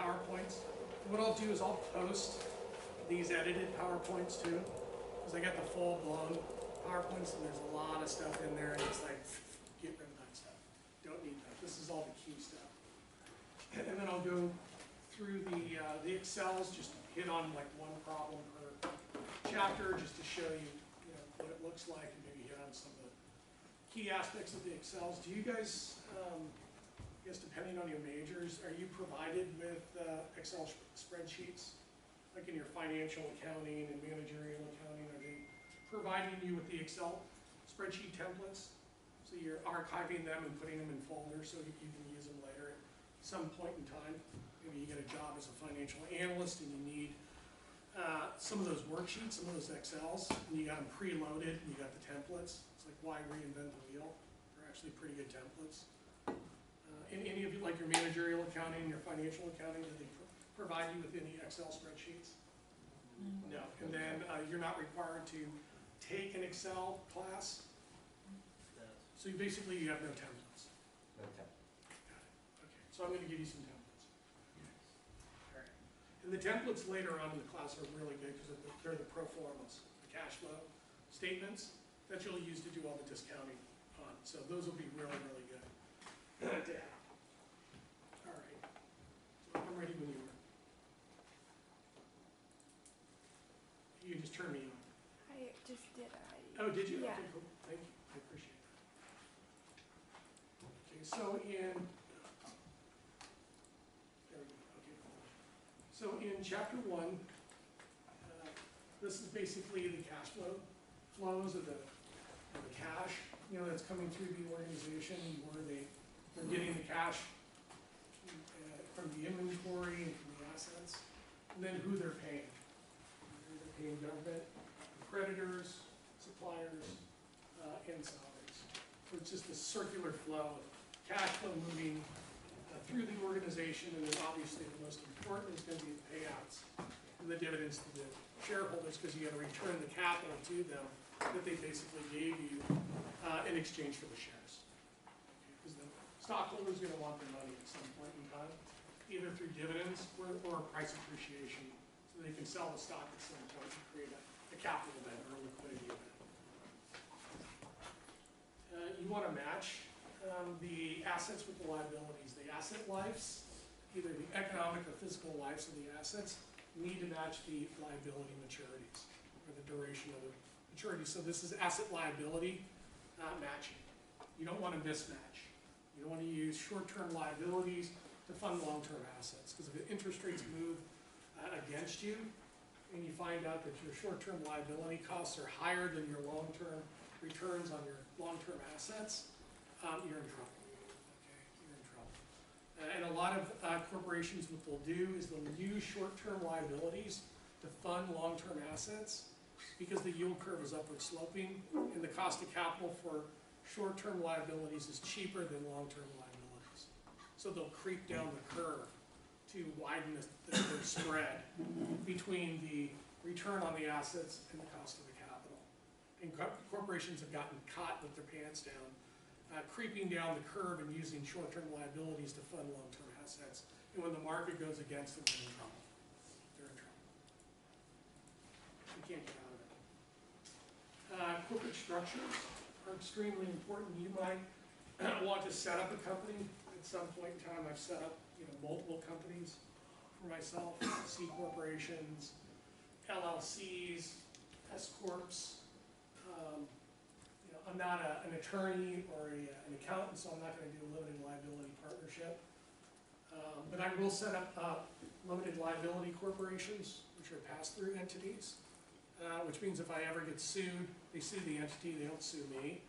PowerPoints. What I'll do is I'll post these edited PowerPoints too, because I got the full-blown PowerPoints, and there's a lot of stuff in there, and it's like, get rid of that stuff. Don't need that. This is all the key stuff. And then I'll go through the Excels, just hit on like one problem per chapter, just to show you, what it looks like, and maybe hit on some of the key aspects of the Excels. Do you guys, I guess depending on your majors, are you provided with Excel spreadsheets? Like in your financial accounting and managerial accounting, are they providing you with the Excel spreadsheet templates? So you're archiving them and putting them in folders so you can use them later at some point in time. Maybe you get a job as a financial analyst and you need some of those worksheets, some of those Excels, and you got them preloaded and you got the templates. It's like, why reinvent the wheel? They're actually pretty good templates. In any of you, like your managerial accounting, your financial accounting, do they provide you with any Excel spreadsheets? No. And then you're not required to take an Excel class. So you basically have no templates. No templates. Got it. Okay. So I'm going to give you some templates. All right. And the templates later on in the class are really good because they're the pro formas, the cash flow statements that you'll use to do all the discounting on. So those will be really, really good to have. All right. So I'm ready when you are. You just turn me on. I just did already. Oh, did you? Yeah. Okay, cool. Thank you. I appreciate that. Okay, so there we go. Okay. So in chapter 1, this is basically the cash flows of the cash, that's coming through the organization, where they're getting the cash from the inventory and from the assets, and then who they're paying. They're paying government, creditors, suppliers, and salaries. So it's just a circular flow of cash flow moving through the organization, and then obviously the most important is going to be the payouts and the dividends to the shareholders, because you got to return the capital to them that they basically gave you in exchange for the shares. Because the stockholders are going to want their money at some point in time, either through dividends or price appreciation, so they can sell the stock at some point to create a capital event or a liquidity event. You want to match the assets with the liabilities. The asset lives, either the economic or physical lives of the assets, need to match the liability maturities, or the duration of the maturity. So this is asset liability matching. You don't want to mismatch. You don't want to use short-term liabilities to fund long-term assets, because if the interest rates move against you, and you find out that your short-term liability costs are higher than your long-term returns on your long-term assets, you're in trouble. Okay, you're in trouble. And a lot of corporations, what they'll do is they'll use short-term liabilities to fund long-term assets, because the yield curve is upward sloping, and the cost of capital for short-term liabilities is cheaper than long-term liabilities. So they'll creep down the curve to widen the spread between the return on the assets and the cost of the capital. And corporations have gotten caught with their pants down, creeping down the curve and using short-term liabilities to fund long-term assets. And when the market goes against them, they're in trouble. They're in trouble. You can't get out of it. Corporate structures are extremely important. You might want to set up a company. At some point in time, I've set up multiple companies for myself, C corporations, LLCs, S corps. I'm not an attorney or an accountant, so I'm not going to do a limited liability partnership. But I will set up limited liability corporations, which are pass-through entities, which means if I ever get sued, they sue the entity, they don't sue me.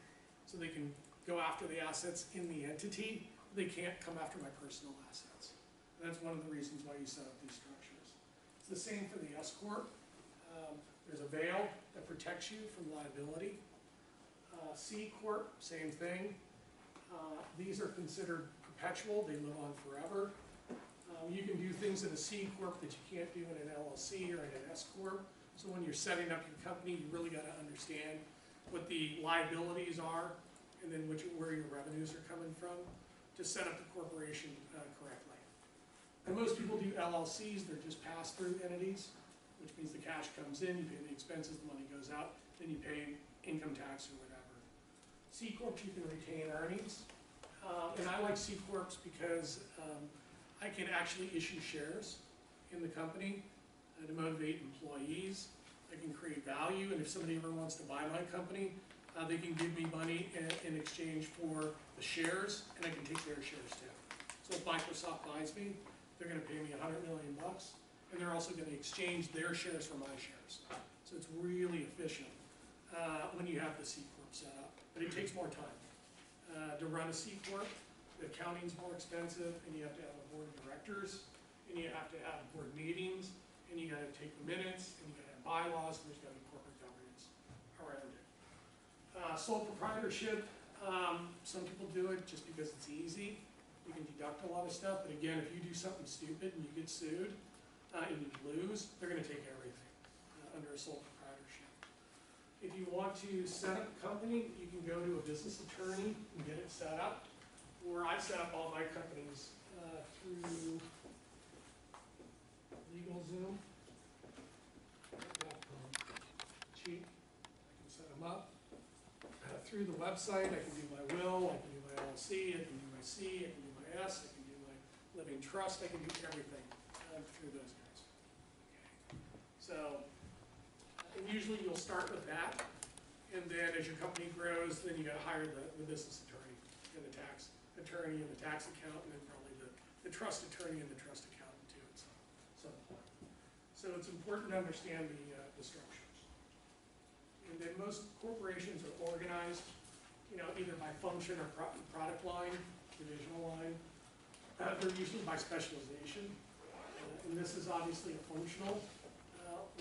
So they can go after the assets in the entity, but they can't come after my personal assets. And that's one of the reasons why you set up these structures. It's the same for the S corp. There's a veil that protects you from liability. C corp, same thing. These are considered perpetual, they live on forever. You can do things in a C corp that you can't do in an LLC or in an S corp. So when you're setting up your company, you really got to understand what the liabilities are, and then where your revenues are coming from, to set up the corporation correctly. And most people do LLCs, they're just pass-through entities, which means the cash comes in, you pay the expenses, the money goes out, then you pay income tax or whatever. C Corps, you can retain earnings. And I like C Corps because I can actually issue shares in the company to motivate employees. I can create value, and if somebody ever wants to buy my company, they can give me money in exchange for the shares, and I can take their shares too. So if Microsoft buys me, they're gonna pay me $100 million, and they're also gonna exchange their shares for my shares. So it's really efficient when you have the C Corp set up, but it takes more time. To run a C Corp, the accounting's more expensive, and you have to have a board of directors, and you have to have board meetings, and you gotta take the minutes, and you gotta have bylaws, and there's gotta be corporate governance around it. Sole proprietorship, some people do it just because it's easy. You can deduct a lot of stuff, but again, if you do something stupid and you get sued, and you lose, they're gonna take everything under a sole proprietorship. If you want to set up a company, you can go to a business attorney and get it set up. Or I set up all my companies through LegalZoom. Cheap. I can set them up. Through the website, I can do my will, I can do my LLC, I can do my C, I can do my S, I can do my living trust, I can do everything through those guys. Okay. So, and usually you'll start with that, and then as your company grows, then you gotta hire the business attorney, and the tax attorney, and the tax accountant, and probably the trust attorney and the trust accountant too at some point. So it's important to understand the structures. And then most corporations are organized, either by function or product line, divisional line. They're usually by specialization. And this is obviously a functional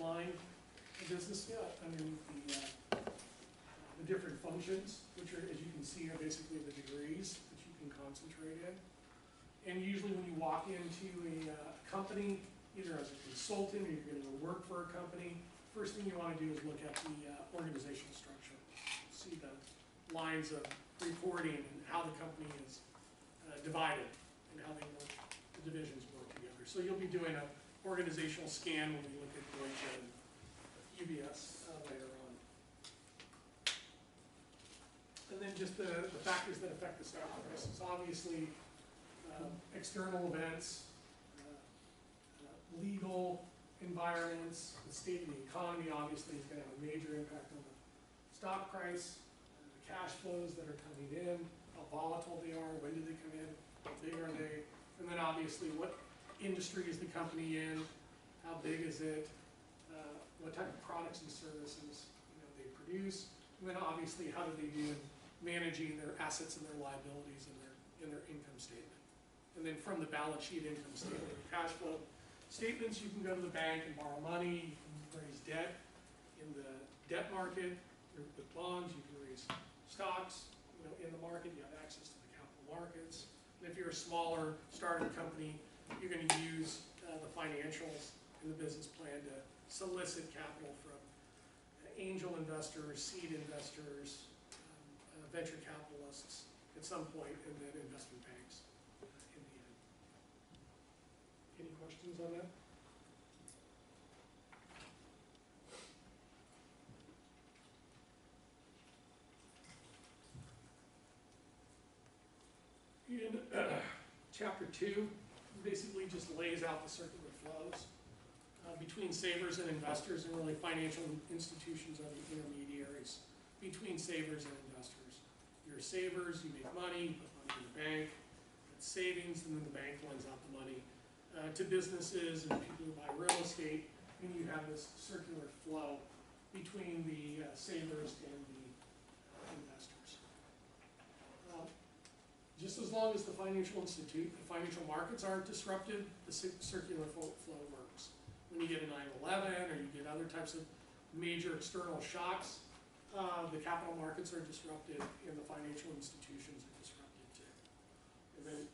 line of business underneath the different functions, which are, as you can see, are basically the degrees that you can concentrate in. And usually when you walk into a company, either as a consultant or you're going to go work for a company, first thing you want to do is look at the organizational structure. See the lines of reporting and how the company is divided and how they work, the divisions work together. So you'll be doing an organizational scan when we look at Deutsche and UBS later on. And then just the factors that affect the stock prices. Obviously, external events, legal environments, the state of the economy obviously is going to have a major impact on the stock price, the cash flows that are coming in, how volatile they are, when do they come in, how big are they, and then obviously what industry is the company in, how big is it, what type of products and services they produce, and then obviously how do they do in managing their assets and their liabilities in their income statement. And then from the balance sheet income statement, cash flow statements, you can go to the bank and borrow money, you can raise debt in the debt market, with bonds, you can raise stocks, in the market, you have access to the capital markets. And if you're a smaller startup company, you're gonna use the financials in the business plan to solicit capital from angel investors, seed investors, venture capitalists at some point, and then investment banks in the end. Any questions on that? In chapter 2, basically just lays out the circular flows between savers and investors, and really financial institutions are the intermediaries between savers and investors. You're savers, you make money, you put money in the bank, it's savings, and then the bank lends out the money to businesses and people who buy real estate, and you have this circular flow between the savers and the investors. Just as long as the financial markets aren't disrupted, the circular flow works. When you get a 9/11 or you get other types of major external shocks, the capital markets are disrupted and the financial institutions are disrupted too. And then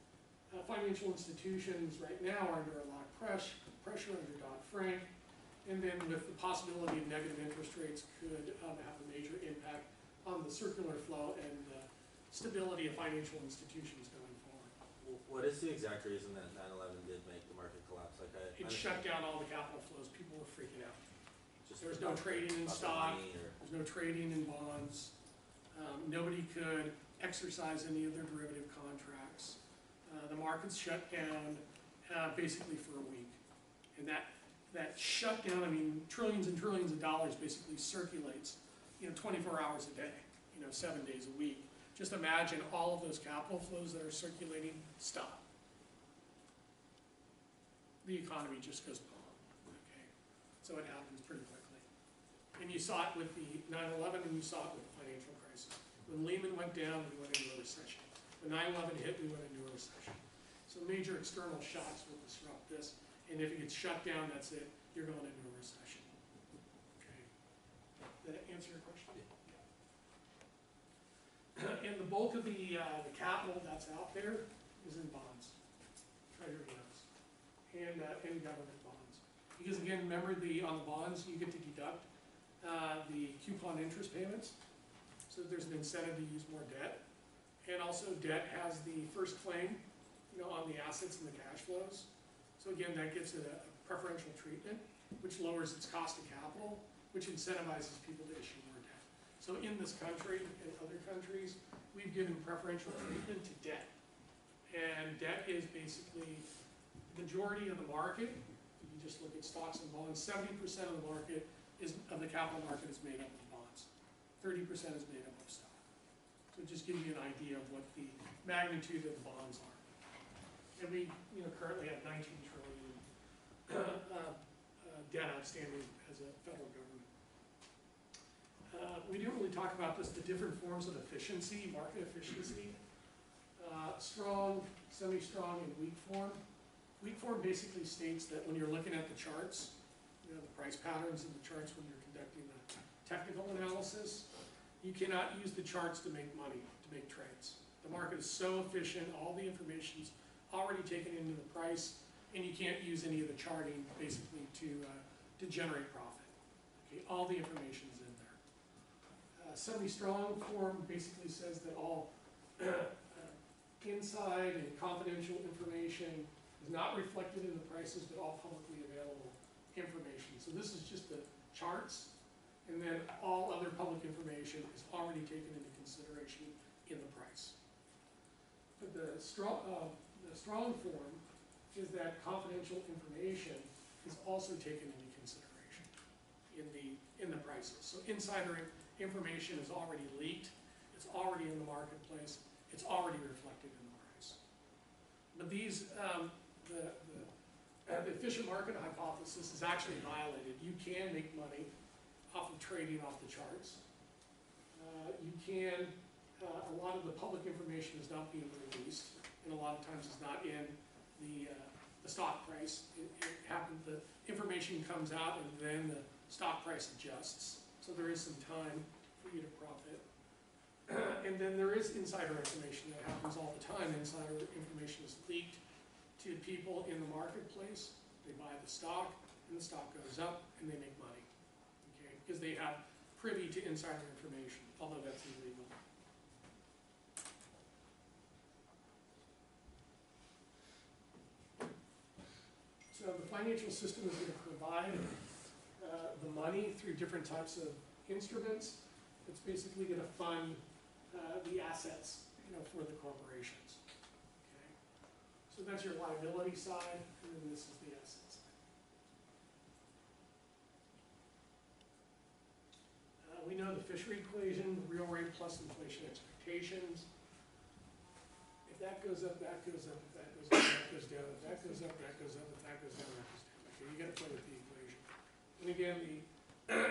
financial institutions right now are under a lot of pressure under Dodd-Frank, and then with the possibility of negative interest rates could have a major impact on the circular flow and stability of financial institutions going forward. What is the exact reason that 9/11 did make the market shut down all the capital flows. People were freaking out. Just There was no trading in about the stock, money or- there's no trading in bonds. Nobody could exercise any of their derivative contracts. The markets shut down basically for a week. And that shutdown, I mean, trillions and trillions of dollars basically circulates, 24 hours a day, 7 days a week. Just imagine all of those capital flows that are circulating stop. The economy just goes boom, okay? So it happens pretty quickly. And you saw it with the 9/11 and you saw it with the financial crisis. When Lehman went down, we went into a recession. When 9/11 hit, we went into a recession. So major external shocks will disrupt this. And if it gets shut down, that's it. You're going into a recession. Okay. Did that answer your question? Yeah. And the bulk of the capital that's out there is in bonds, treasury notes, and government bonds. Because again, remember on the bonds, you get to deduct the coupon interest payments. So there's an incentive to use more debt. And also debt has the first claim, on the assets and the cash flows. So again, that gives it a preferential treatment, which lowers its cost of capital, which incentivizes people to issue more debt. So in this country and other countries, we've given preferential treatment to debt. And debt is basically the majority of the market. If you just look at stocks and bonds, 70% of the market of the capital market is made up of bonds. 30% is made up of stock. So it just gives you an idea of what the magnitude of the bonds are. And we, currently have 19 trillion debt outstanding as a federal government. We didn't really talk about this, the different forms of efficiency, market efficiency. Strong, semi-strong, and weak form. Weak form basically states that when you're looking at the charts, the price patterns in the charts when you're conducting the technical analysis, you cannot use the charts to make money, to make trades. The market is so efficient, all the information's already taken into the price, and you can't use any of the charting basically to generate profit. Okay, all the information's in there. Semi-strong form basically says that all inside and confidential information is not reflected in the prices, but all publicly available information. So this is just the charts, and then all other public information is already taken into consideration in the price. But the strong form is that confidential information is also taken into consideration in the prices. So insider information is already leaked, it's already in the marketplace, it's already reflected in the price. But these, the efficient market hypothesis is actually violated. You can make money off of trading off the charts. You can, a lot of the public information is not being released, and a lot of times it's not in the stock price. It happens, the information comes out and then the stock price adjusts. So there is some time for you to profit. And then there is insider information that happens all the time. Insider information is leaked to people in the marketplace. They buy the stock, and the stock goes up, and they make money, okay? Because they have privy to insider information, although that's illegal. So the financial system is going to provide the money through different types of instruments. It's basically going to fund the assets, for the corporations. Okay, so that's your liability side, and then this is the asset side. We know the Fisher equation, the real rate plus inflation expectations. If that goes up, that goes up. If that goes up, that goes down. If that goes up, that goes up. If that goes down, that goes down. Okay, you got to play with the equation. And again, the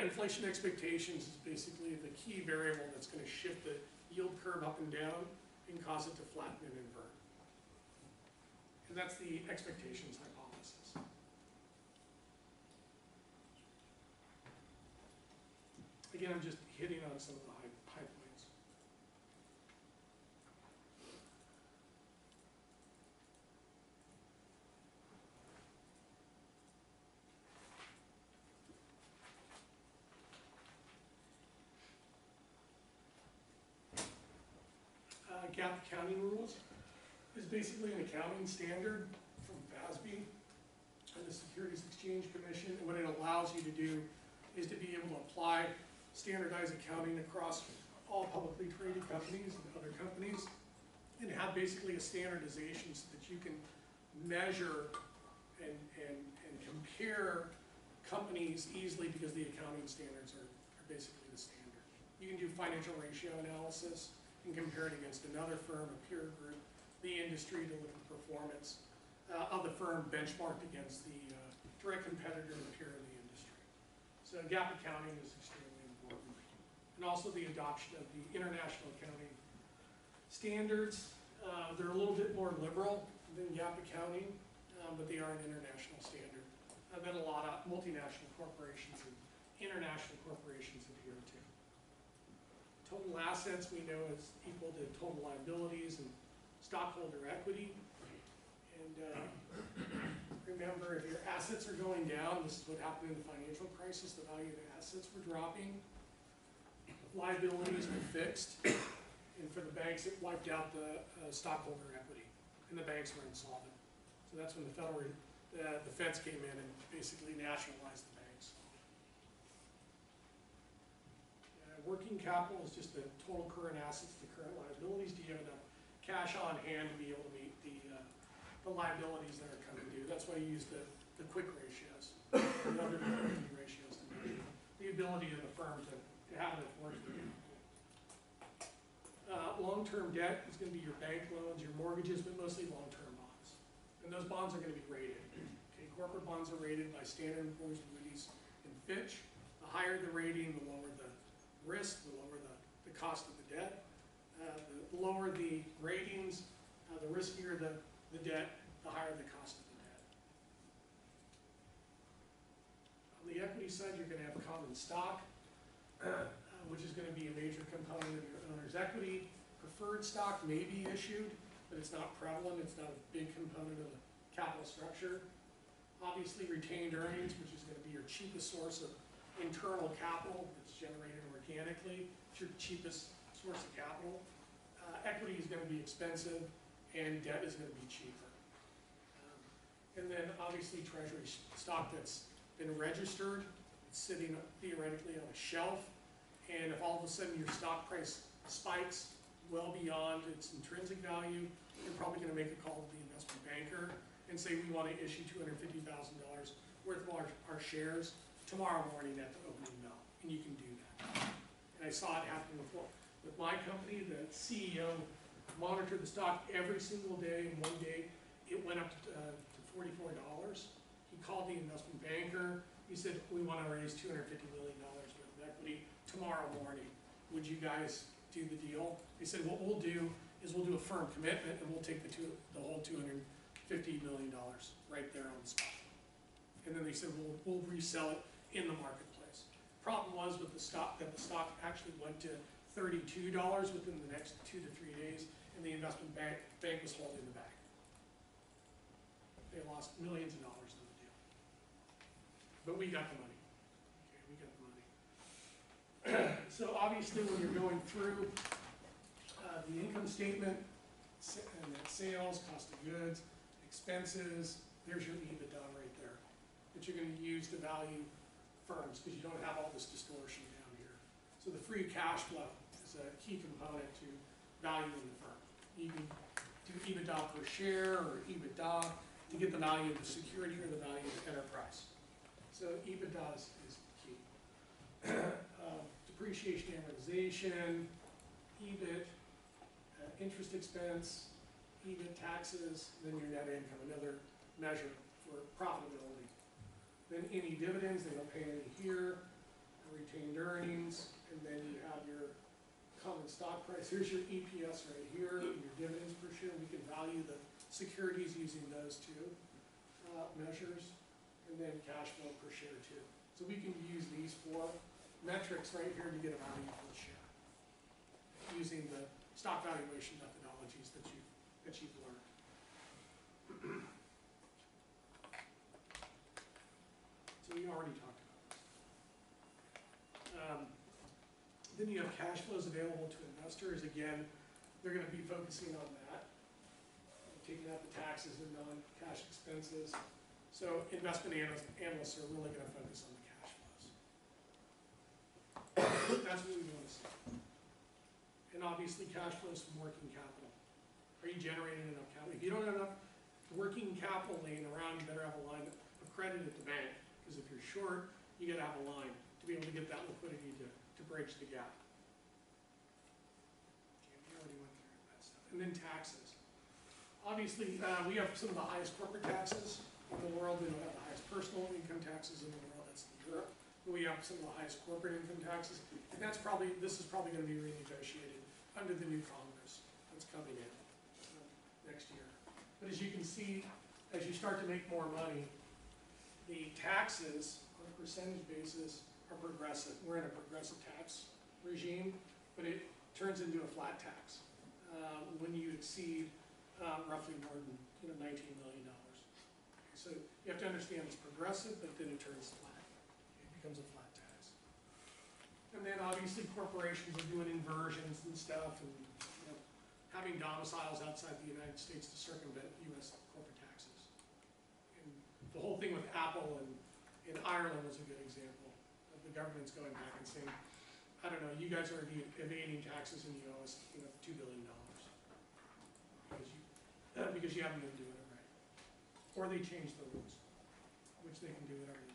inflation expectations is basically the key variable that's going to shift the yield curve up and down and cause it to flatten and invert. And that's the expectations hypothesis. Again, I'm just hitting on some of the high points. GAAP accounting rules is basically an accounting standard from FASB and the Securities Exchange Commission, and what it allows you to do is to be able to apply standardized accounting across all publicly traded companies and other companies, and have basically a standardization so that you can measure and compare companies easily, because the accounting standards are basically the standard. You can do financial ratio analysis and compare it against another firm, a peer group, the industry, to look at the performance of the firm benchmarked against the direct competitor and peer in the industry. So GAAP accounting is extremely important. And also the adoption of the international accounting standards. They're a little bit more liberal than GAAP accounting, but they are an international standard that a lot of multinational corporations and international corporations adhere to. Total assets we know is equal to total liabilities and stockholder equity. And remember, if your assets are going down, this is what happened in the financial crisis, the value of the assets were dropping, liabilities were fixed, and for the banks it wiped out the stockholder equity, and the banks were insolvent. So that's when the feds came in and basically nationalized the banks. Working capital is just the total current assets to current liabilities. Do you have enough cash on hand to be able to meet the liabilities that are coming due? That's why you use the quick ratios, the other liquidity ratios to measure the ability of the firm to have enough working capital. Long-term debt is going to be your bank loans, your mortgages, but mostly long-term bonds. And those bonds are going to be rated. Okay, corporate bonds are rated by Standard & Poor's, Moody's, and Fitch. The higher the rating, the lower the risk, the lower the cost of the debt. The lower the ratings, the riskier the debt, the higher the cost of the debt. On the equity side, you're going to have common stock, which is going to be a major component of your owner's equity. Preferred stock may be issued, but it's not prevalent. It's not a big component of the capital structure. Obviously, retained earnings, which is going to be your cheapest source of internal capital that's generated organically. It's your cheapest source of capital. Equity is going to be expensive, and debt is going to be cheaper. And then obviously treasury stock that's been registered, it's sitting theoretically on a shelf, and if all of a sudden your stock price spikes well beyond its intrinsic value, you're probably going to make a call to the investment banker and say, we want to issue $250,000 worth of our shares tomorrow morning at the opening bell, and you can do that. And I saw it happen before. With my company, the CEO monitored the stock every single day, and one day it went up to $44. He called the investment banker. He said, we want to raise $250 million worth of equity tomorrow morning. Would you guys do the deal? They said, what we'll do is we'll do a firm commitment, and we'll take the whole $250 million right there on the spot. And then they said, we'll resell it in the marketplace. Problem was with the stock, that the stock actually went to $32 within the next 2 to 3 days, and the investment bank was holding the bag. They lost millions of dollars on the deal. But we got the money. Okay, we got the money. So obviously when you're going through the income statement, and net sales, cost of goods, expenses, there's your EBITDA right there that you're going to use to value firms, because you don't have all this distortion down here. So the free cash flow is a key component to valuing the firm. You can do EBITDA per share or EBITDA to get the value of the security or the value of the enterprise. So EBITDA is key. Depreciation, amortization, EBIT, interest expense, EBIT, taxes, then your net income, another measure for profitability. Then any dividends, they don't pay any here, retained earnings, and then you have your common stock price. Here's your EPS right here, and your dividends per share. We can value the securities using those two measures, and then cash flow per share too. So we can use these 4 metrics right here to get a value for the share, using the stock valuation methodologies that you've learned. So we already talked about this. Then you have cash flows available to investors. Again, they're going to be focusing on that, taking out the taxes and non-cash expenses. So investment analysts are really going to focus on the cash flows. That's what we want to see. And obviously cash flows from working capital. Are you generating enough capital? If you don't have enough working capital laying around, you better have a line of credit at the bank, because if you're short, you gotta have a line to be able to get that liquidity to bridge the gap. Okay, we already went through that stuff. And then taxes. Obviously, we have some of the highest corporate taxes in the world. We don't have the highest personal income taxes in the world. That's Europe. But we have some of the highest corporate income taxes. And this is probably gonna be renegotiated under the new Congress that's coming in next year. But as you can see, as you start to make more money, the taxes on a percentage basis are progressive. We're in a progressive tax regime, but it turns into a flat tax when you exceed roughly more than $19 million. Okay, so you have to understand it's progressive, but then it turns flat. It becomes a flat tax. And then obviously corporations are doing inversions and stuff, and having domiciles outside the United States to circumvent U.S. corporate taxes. And the whole thing with Apple and in Ireland was a good example of the government's going back and saying, I don't know, you guys are evading taxes and you owe us $2 billion because you haven't been doing it right. Or they change the rules, which they can do whatever they want.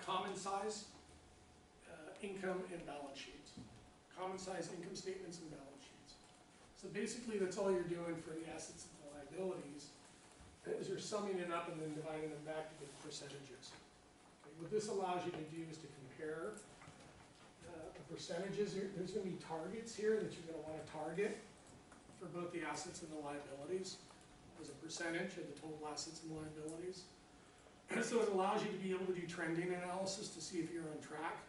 Common size income and balance sheets. Common size income statements and balance sheets. So basically that's all you're doing for the assets and the liabilities is you're summing it up and then dividing them back to get percentages. Okay, what this allows you to do is to compare the percentages. There's going to be targets here that you're going to want to target for both the assets and the liabilities as a percentage of the total assets and liabilities. So it allows you to be able to do trending analysis to see if you're on track,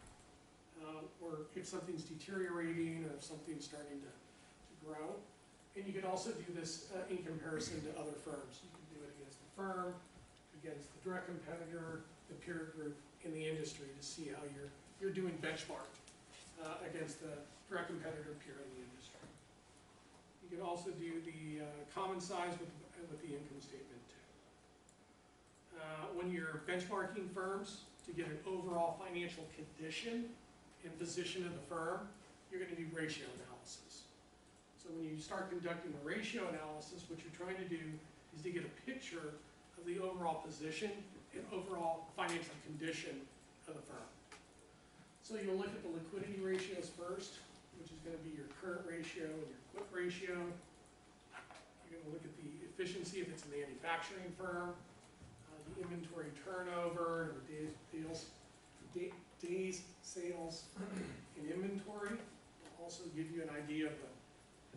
or if something's deteriorating, or if something's starting to grow. And you can also do this in comparison to other firms. You can do it against the firm, against the direct competitor, the peer group in the industry to see how you're doing benchmarked against the direct competitor peer in the industry. You can also do the common size with the income statement too. When you're benchmarking firms to get an overall financial condition and position of the firm, you're going to do ratio analysis. So when you start conducting the ratio analysis, what you're trying to do is to get a picture of the overall position and overall financial condition of the firm. So you'll look at the liquidity ratios first, which is going to be your current ratio and your quick ratio. You're going to look at the efficiency if it's a manufacturing firm, the inventory turnover, and the days sales in inventory. It'll also give you an idea of the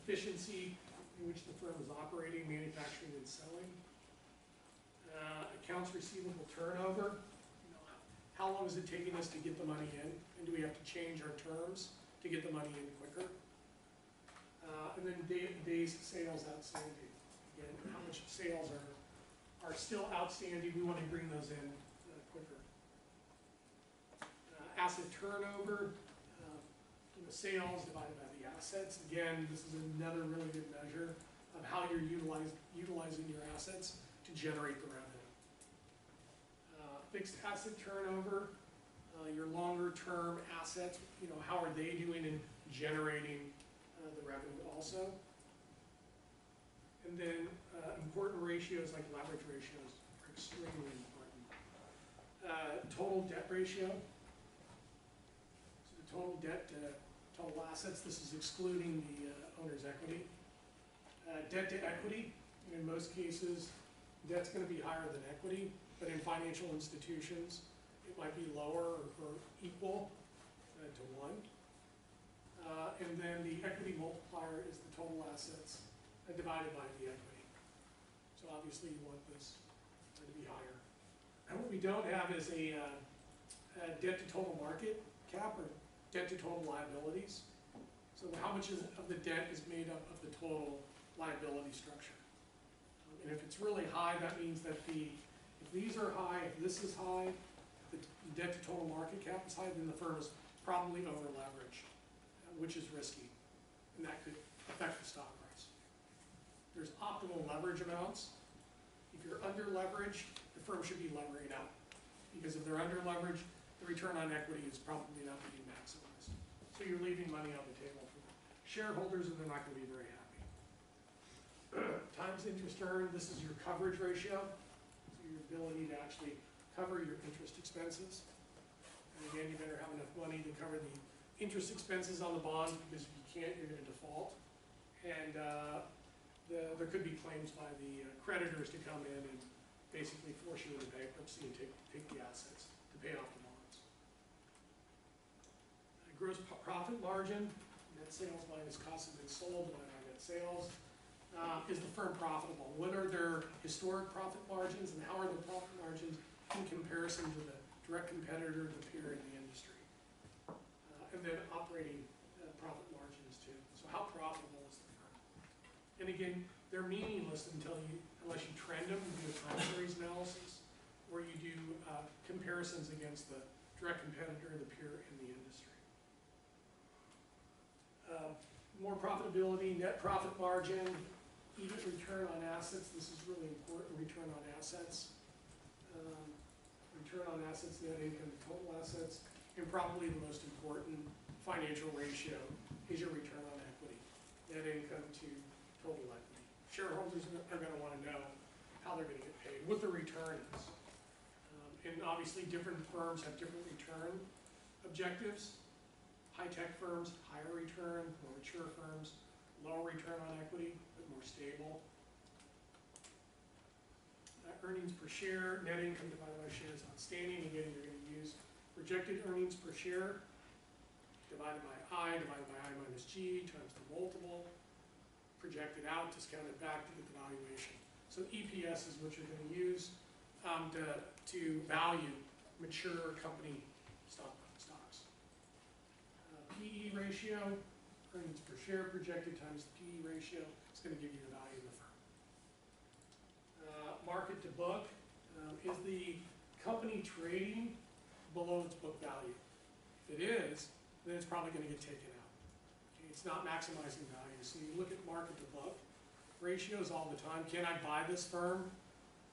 efficiency in which the firm is operating, manufacturing, and selling. Accounts receivable turnover. How long is it taking us to get the money in? And do we have to change our terms to get the money in quicker? And then days sales outstanding. Again, how much sales are still outstanding. We want to bring those in quicker. Asset turnover, sales divided by the assets. Again, this is another really good measure of how you're utilizing your assets to generate the revenue. Fixed asset turnover, your longer term assets, how are they doing in generating the revenue also? And then important ratios like leverage ratios are extremely important. Total debt ratio. So the total debt to total assets, this is excluding the owner's equity. Debt to equity, in most cases, debt's going to be higher than equity, but in financial institutions, it might be lower or equal to 1. And then the equity multiplier is the total assets divided by the equity. So obviously you want this to be higher. And what we don't have is a debt to total market cap or debt to total liabilities. So how much of the debt is made up of the total liability structure? And if it's really high, that means that the If these are high, if this is high, the debt to total market cap is high, then the firm is probably over leveraged, which is risky, and that could affect the stock price. There's optimal leverage amounts. If you're under leveraged, the firm should be levering out, because if they're under leveraged, the return on equity is probably not being maximized. So you're leaving money on the table for shareholders, and they're not going to be very happy. Times interest earned, this is your coverage ratio, so your ability to actually cover your interest expenses. And again, you better have enough money to cover the interest expenses on the bonds, because if you can't, you're going to default. And there could be claims by the creditors to come in and basically force you into bankruptcy and take the assets to pay off the bonds. Gross profit margin, net sales minus cost of goods sold divided by net sales. Is the firm profitable? What are their historic profit margins, and how are the profit margins in comparison to the direct competitor, the peer in the industry? And then operating profit margins too. So how profitable is the firm? And again, they're meaningless unless you trend them and do a time series analysis, or you do comparisons against the direct competitor, the peer in the industry. More profitability, net profit margin, even return on assets. This is really important, return on assets. Return on assets, net income to total assets, and probably the most important financial ratio is your return on equity, net income to total equity. Shareholders are going to want to know how they're going to get paid, what the return is. And obviously different firms have different return objectives. High-tech firms, higher return; more mature firms, lower return on equity, but more stable. Earnings per share, net income divided by shares outstanding. Again, you're going to use projected earnings per share divided by I minus G times the multiple, projected out, discounted back to get the valuation. So EPS is what you're going to use to value mature company stocks. PE ratio, earnings per share projected times the PE ratio, is going to give you the value of the firm. Market to book, is the company trading below its book value? If it is, then it's probably going to get taken out. Okay, it's not maximizing value. So you look at market to book ratios all the time. Can I buy this firm?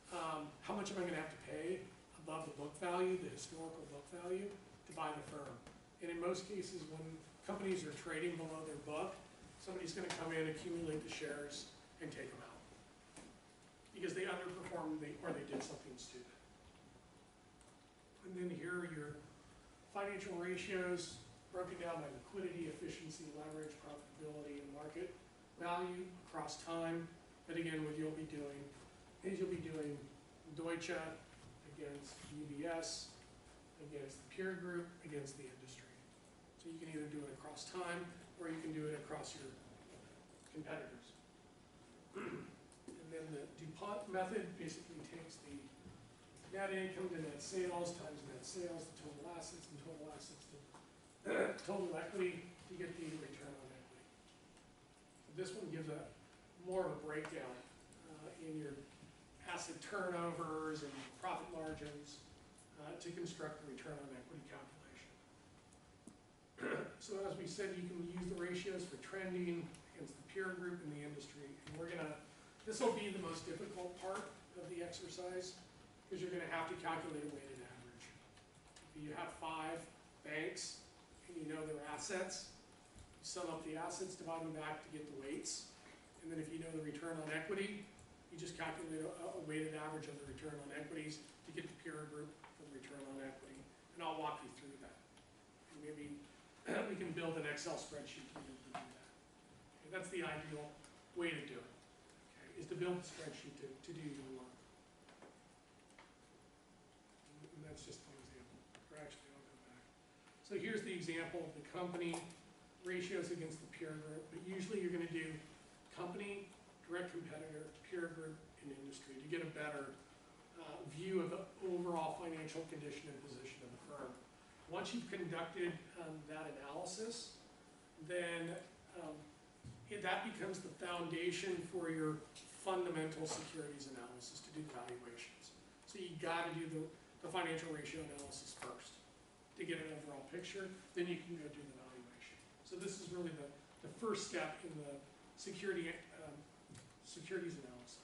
How much am I going to have to pay above the book value, the historical book value, to buy the firm? And in most cases, when companies are trading below their book, somebody's going to come in, accumulate the shares, and take them out because they underperformed or they did something stupid. And then here are your financial ratios broken down by liquidity, efficiency, leverage, profitability, and market value across time. But again, what you'll be doing is you'll be doing Deutsche against UBS, against the peer group, against the industry. So you can either do it across time, or you can do it across your competitors. And then the DuPont method basically takes the net income to net sales times net sales to total assets, and total assets to total equity to get the return on equity. So this one gives more of a breakdown in your asset turnovers and profit margins to construct the return on equity calculation. So as we said, you can use the ratios for trending against the peer group in the industry. And this will be the most difficult part of the exercise, because you're going to have to calculate a weighted average. If you have 5 banks and you know their assets, you sum up the assets, divide them back to get the weights. And then if you know the return on equity, you just calculate a weighted average of the return on equities to get the peer group for the return on equity. And I'll walk you through that. And maybe we can build an Excel spreadsheet to be able to do that. Okay, that's the ideal way to do it, okay, is to build a spreadsheet to do your work. And that's just an example. Or actually, I'll go back. So here's the example of the company ratios against the peer group. But usually you're going to do company, direct competitor, peer group, and industry to get a better view of the overall financial condition and position of the firm. Once you've conducted that analysis, then that becomes the foundation for your fundamental securities analysis to do the valuations. So So you gotta do the financial ratio analysis first to get an overall picture, then you can go do the valuation. So this is really the first step in the securities analysis.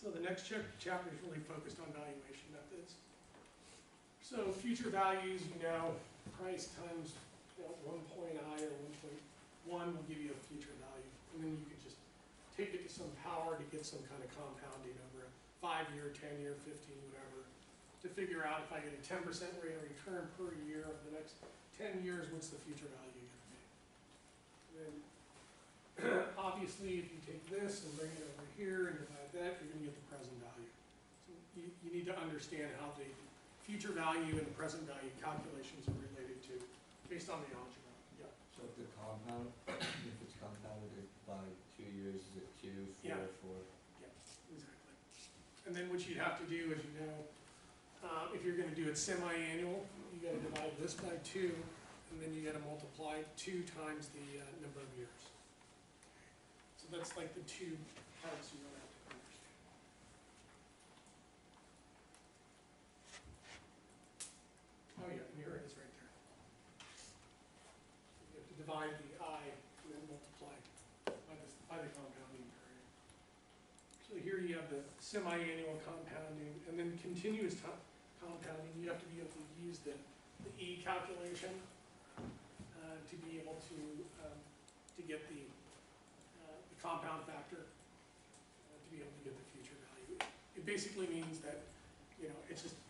So the next chapter is really focused on valuation methods. So future values, price times 1 point I or 1.1 will give you a future value. And then you could just take it to some power to get some kind of compounding over a 5-year, 10-year, 15, whatever, to figure out if I get a 10% rate of return per year over the next 10 years, what's the future value going to be? And then obviously, if you take this and bring it over here and divide that, you're going to get the present value. So you need to understand how the future value and the present value calculations are related to, based on the algebra. Yeah. So if the compound, if it's compounded by 2 years, is it 2, 4, Yeah. 4? Yeah, exactly. And then what you'd have to do is, if you're going to do it semi-annual, you got to divide this by 2, and then you got to multiply 2 times the number of years. So that's like the 2 parts you don't have to understand. Oh yeah, and here it is right there. You have to divide the I and then multiply by the compounding period. So here you have the semi-annual compounding, and then continuous compounding. You have to be able to use the E calculation to be able to get the compound factor to be able to get the future value. It basically means that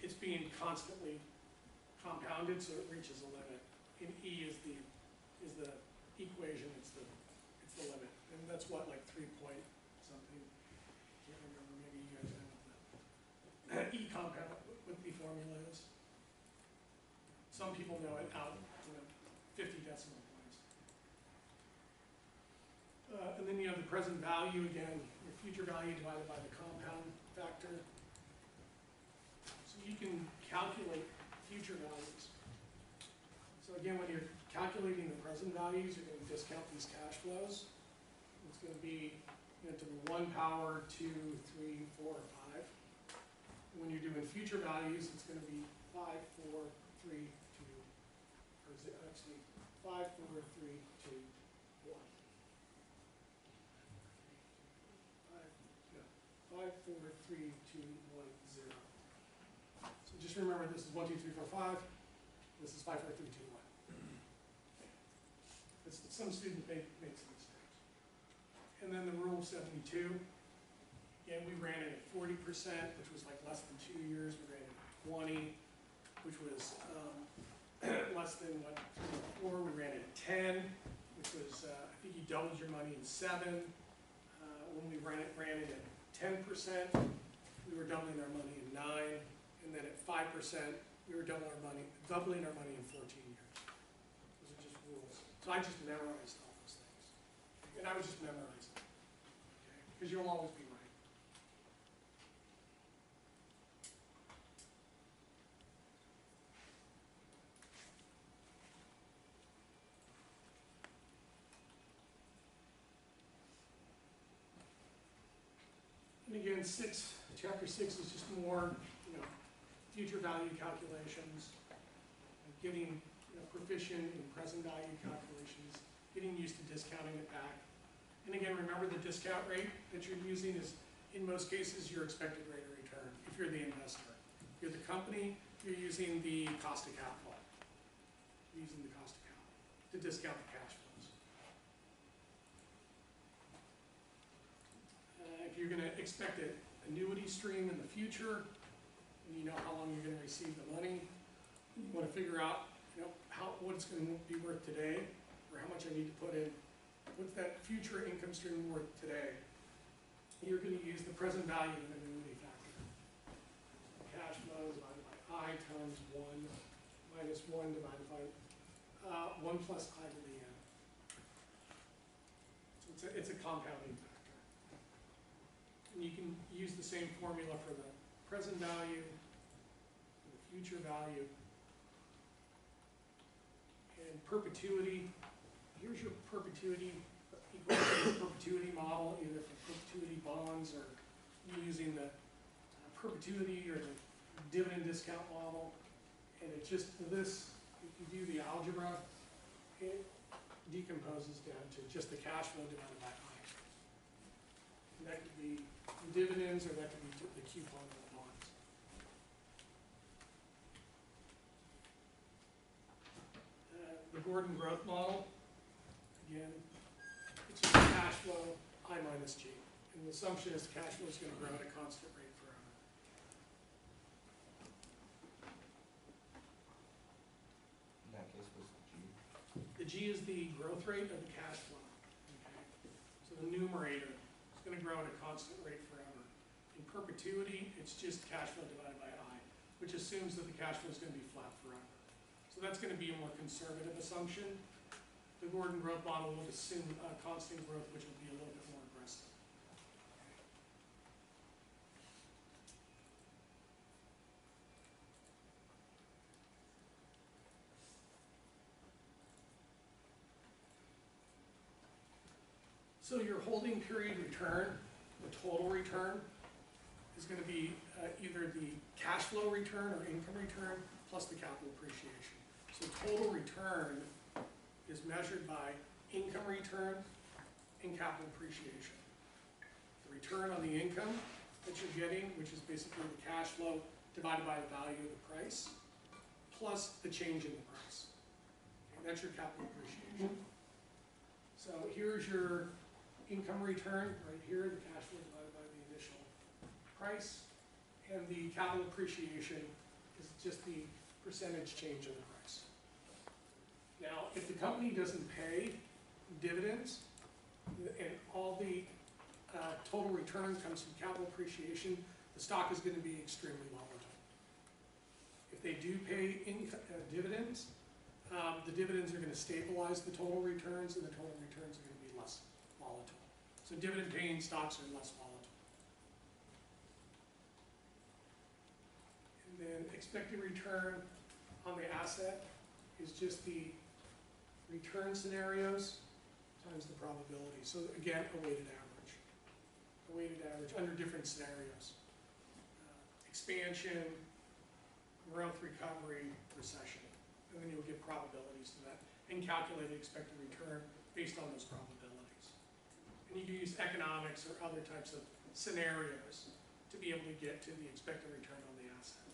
it's being constantly compounded, so it reaches a limit. And E is the equation. It's the limit, and that's what, like 3 point something. Can't remember. Maybe you guys know what the E compound, what the formula is. Some people know it out 50 decimal points. And then you have the present value again, your future value divided by the compound factor. So you can calculate future values. So again, when you're calculating the present values, you're going to discount these cash flows. It's going to be to the 1 power 2, 3, 4, 5. And when you're doing future values, it's going to be 5, 4, 3, 2, or actually 5, 4, 3, 2, 1. 5, 4, 3, 2, 1, 0. So just remember, this is 1, 2, 3, 4, 5. This is 5, 4, 3, 2, 1. Some students make some mistakes. And then the rule of 72. Again, we ran it at 40%, which was like less than 2 years. We ran it at 20, which was less than 4. We ran it at 10, which was, I think you doubled your money in 7. When we ran it at 10%, we were doubling our money in 9, and then at 5%, we were doubling our money in 14 years. Those are just rules. So I just memorized all those things, and I would just memorize them, okay? Because you'll always be right. And again, chapter 6 is just more, future value calculations, getting proficient in present value calculations, getting used to discounting it back. And again, remember the discount rate that you're using is, in most cases, your expected rate of return, if you're the investor. If you're the company, you're using the cost of capital. You're using the cost of capital to discount the cash flows. If you're going to expect an annuity stream in the future, and you know how long you're going to receive the money, you want to figure out what it's going to be worth today, or how much I need to put in. What's that future income stream worth today? You're going to use the present value of an annuity factor. Cash flow divided by I times 1 minus 1 divided by 1 plus I to the n. So it's a compounding factor. And you can use the same formula for the present value, and the future value. And perpetuity, here's your perpetuity, equal to the perpetuity model, either for perpetuity bonds or using the perpetuity or the dividend discount model. And it just, this, if you do the algebra, it decomposes down to just the cash flow divided by I. And that could be the dividends, or that could be the coupon of the bonds. The Gordon growth model, again, it's just cash flow, I minus G. And the assumption is the cash flow is going to grow at a constant rate forever. In that case, what's the G? The G is the growth rate of the cash flow. Okay? So the numerator is going to grow at a constant rate forever. In perpetuity, it's just cash flow divided by I, which assumes that the cash flow is going to be flat forever. So that's going to be a more conservative assumption. The Gordon growth model would assume constant growth, which would be a little bit more aggressive. So your holding period return, the total return, is going to be either the cash flow return or income return plus the capital appreciation. So total return is measured by income return and capital appreciation. The return on the income that you're getting, which is basically the cash flow divided by the value of the price, plus the change in the price. Okay, that's your capital appreciation. So here's your income return, right here, the cash flow divided by the initial price, and the capital appreciation is just the percentage change of the price. Now, if the company doesn't pay dividends, and all the total return comes from capital appreciation, the stock is going to be extremely volatile. If they do pay dividends, the dividends are going to stabilize the total returns, and the total returns are going to be less volatile. So dividend-paying stocks are less volatile. And then expected return on the asset is just the return scenarios times the probability. So again, a weighted average. A weighted average under different scenarios. Expansion, growth, recovery, recession. And then you'll get probabilities to that and calculate expected return based on those probabilities. And you can use economics or other types of scenarios to be able to get to the expected return on the asset.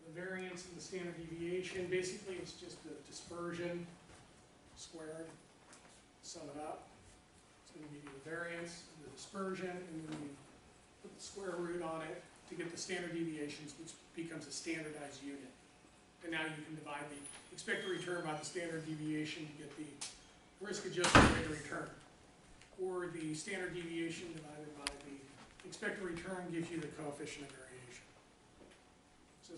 The variance and the standard deviation, basically it's just the dispersion squared, sum it up. It's going to give you the variance, the dispersion, and then you put the square root on it to get the standard deviations, which becomes a standardized unit. And now you can divide the expected return by the standard deviation to get the risk-adjusted rate of return. Or the standard deviation divided by the expected return gives you the coefficient of variation. So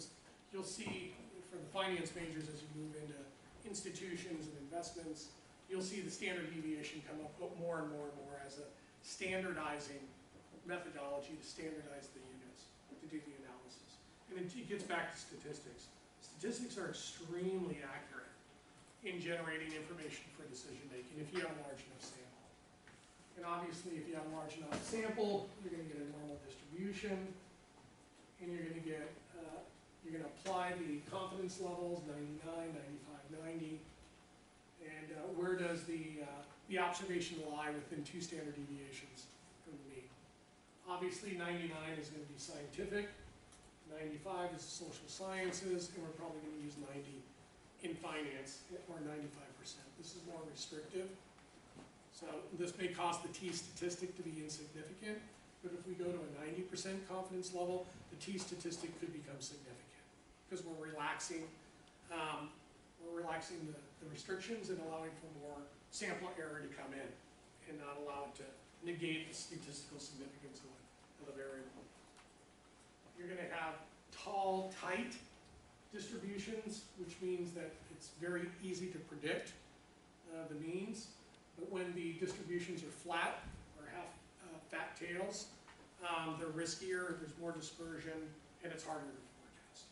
you'll see for the finance majors as you move into institutions and investments, you'll see the standard deviation come up more and more and more as a standardizing methodology to standardize the units, to do the analysis. And it gets back to statistics. Statistics are extremely accurate in generating information for decision making if you have a large enough sample. And obviously if you have a large enough sample, you're going to get a normal distribution, and you're going to get, you're going to apply the confidence levels, 99, 95, 90, and where does the observation lie within two standard deviations from the mean. Obviously 99 is going to be scientific, 95 is social sciences, and we're probably going to use 90 in finance, or 95%. This is more restrictive. So this may cause the t statistic to be insignificant, but if we go to a 90% confidence level, the t statistic could become significant because we're relaxing the restrictions and allowing for more sample error to come in and not allow it to negate the statistical significance of the variable. You're going to have tall, tight distributions, which means that it's very easy to predict the means. But when the distributions are flat or have fat tails, They're riskier, there's more dispersion, and it's harder to forecast.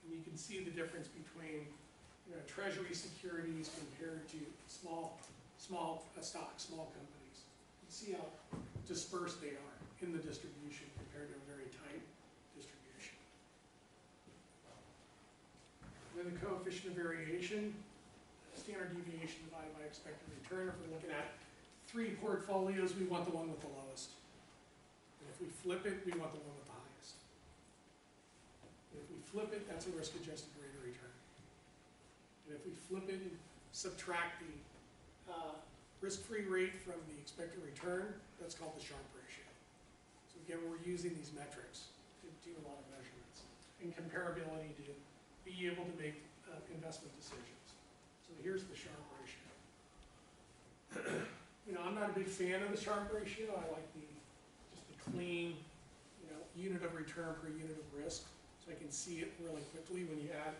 And you can see the difference between, you know, treasury securities compared to small stocks, small companies. You can see how dispersed they are in the distribution compared to a very tight distribution. Then the coefficient of variation, standard deviation divided by expected return. If we're looking at 3 portfolios, we want the one with the lowest. And if we flip it, we want the one with the highest. And if we flip it, that's a risk-adjusted rate of return. And if we flip it and subtract the risk-free rate from the expected return, that's called the Sharpe ratio. So again, we're using these metrics to do a lot of measurements and comparability to be able to make investment decisions. So here's the Sharpe ratio. You know, I'm not a big fan of the Sharpe ratio. I like just the clean, you know, unit of return per unit of risk, so I can see it really quickly. When you add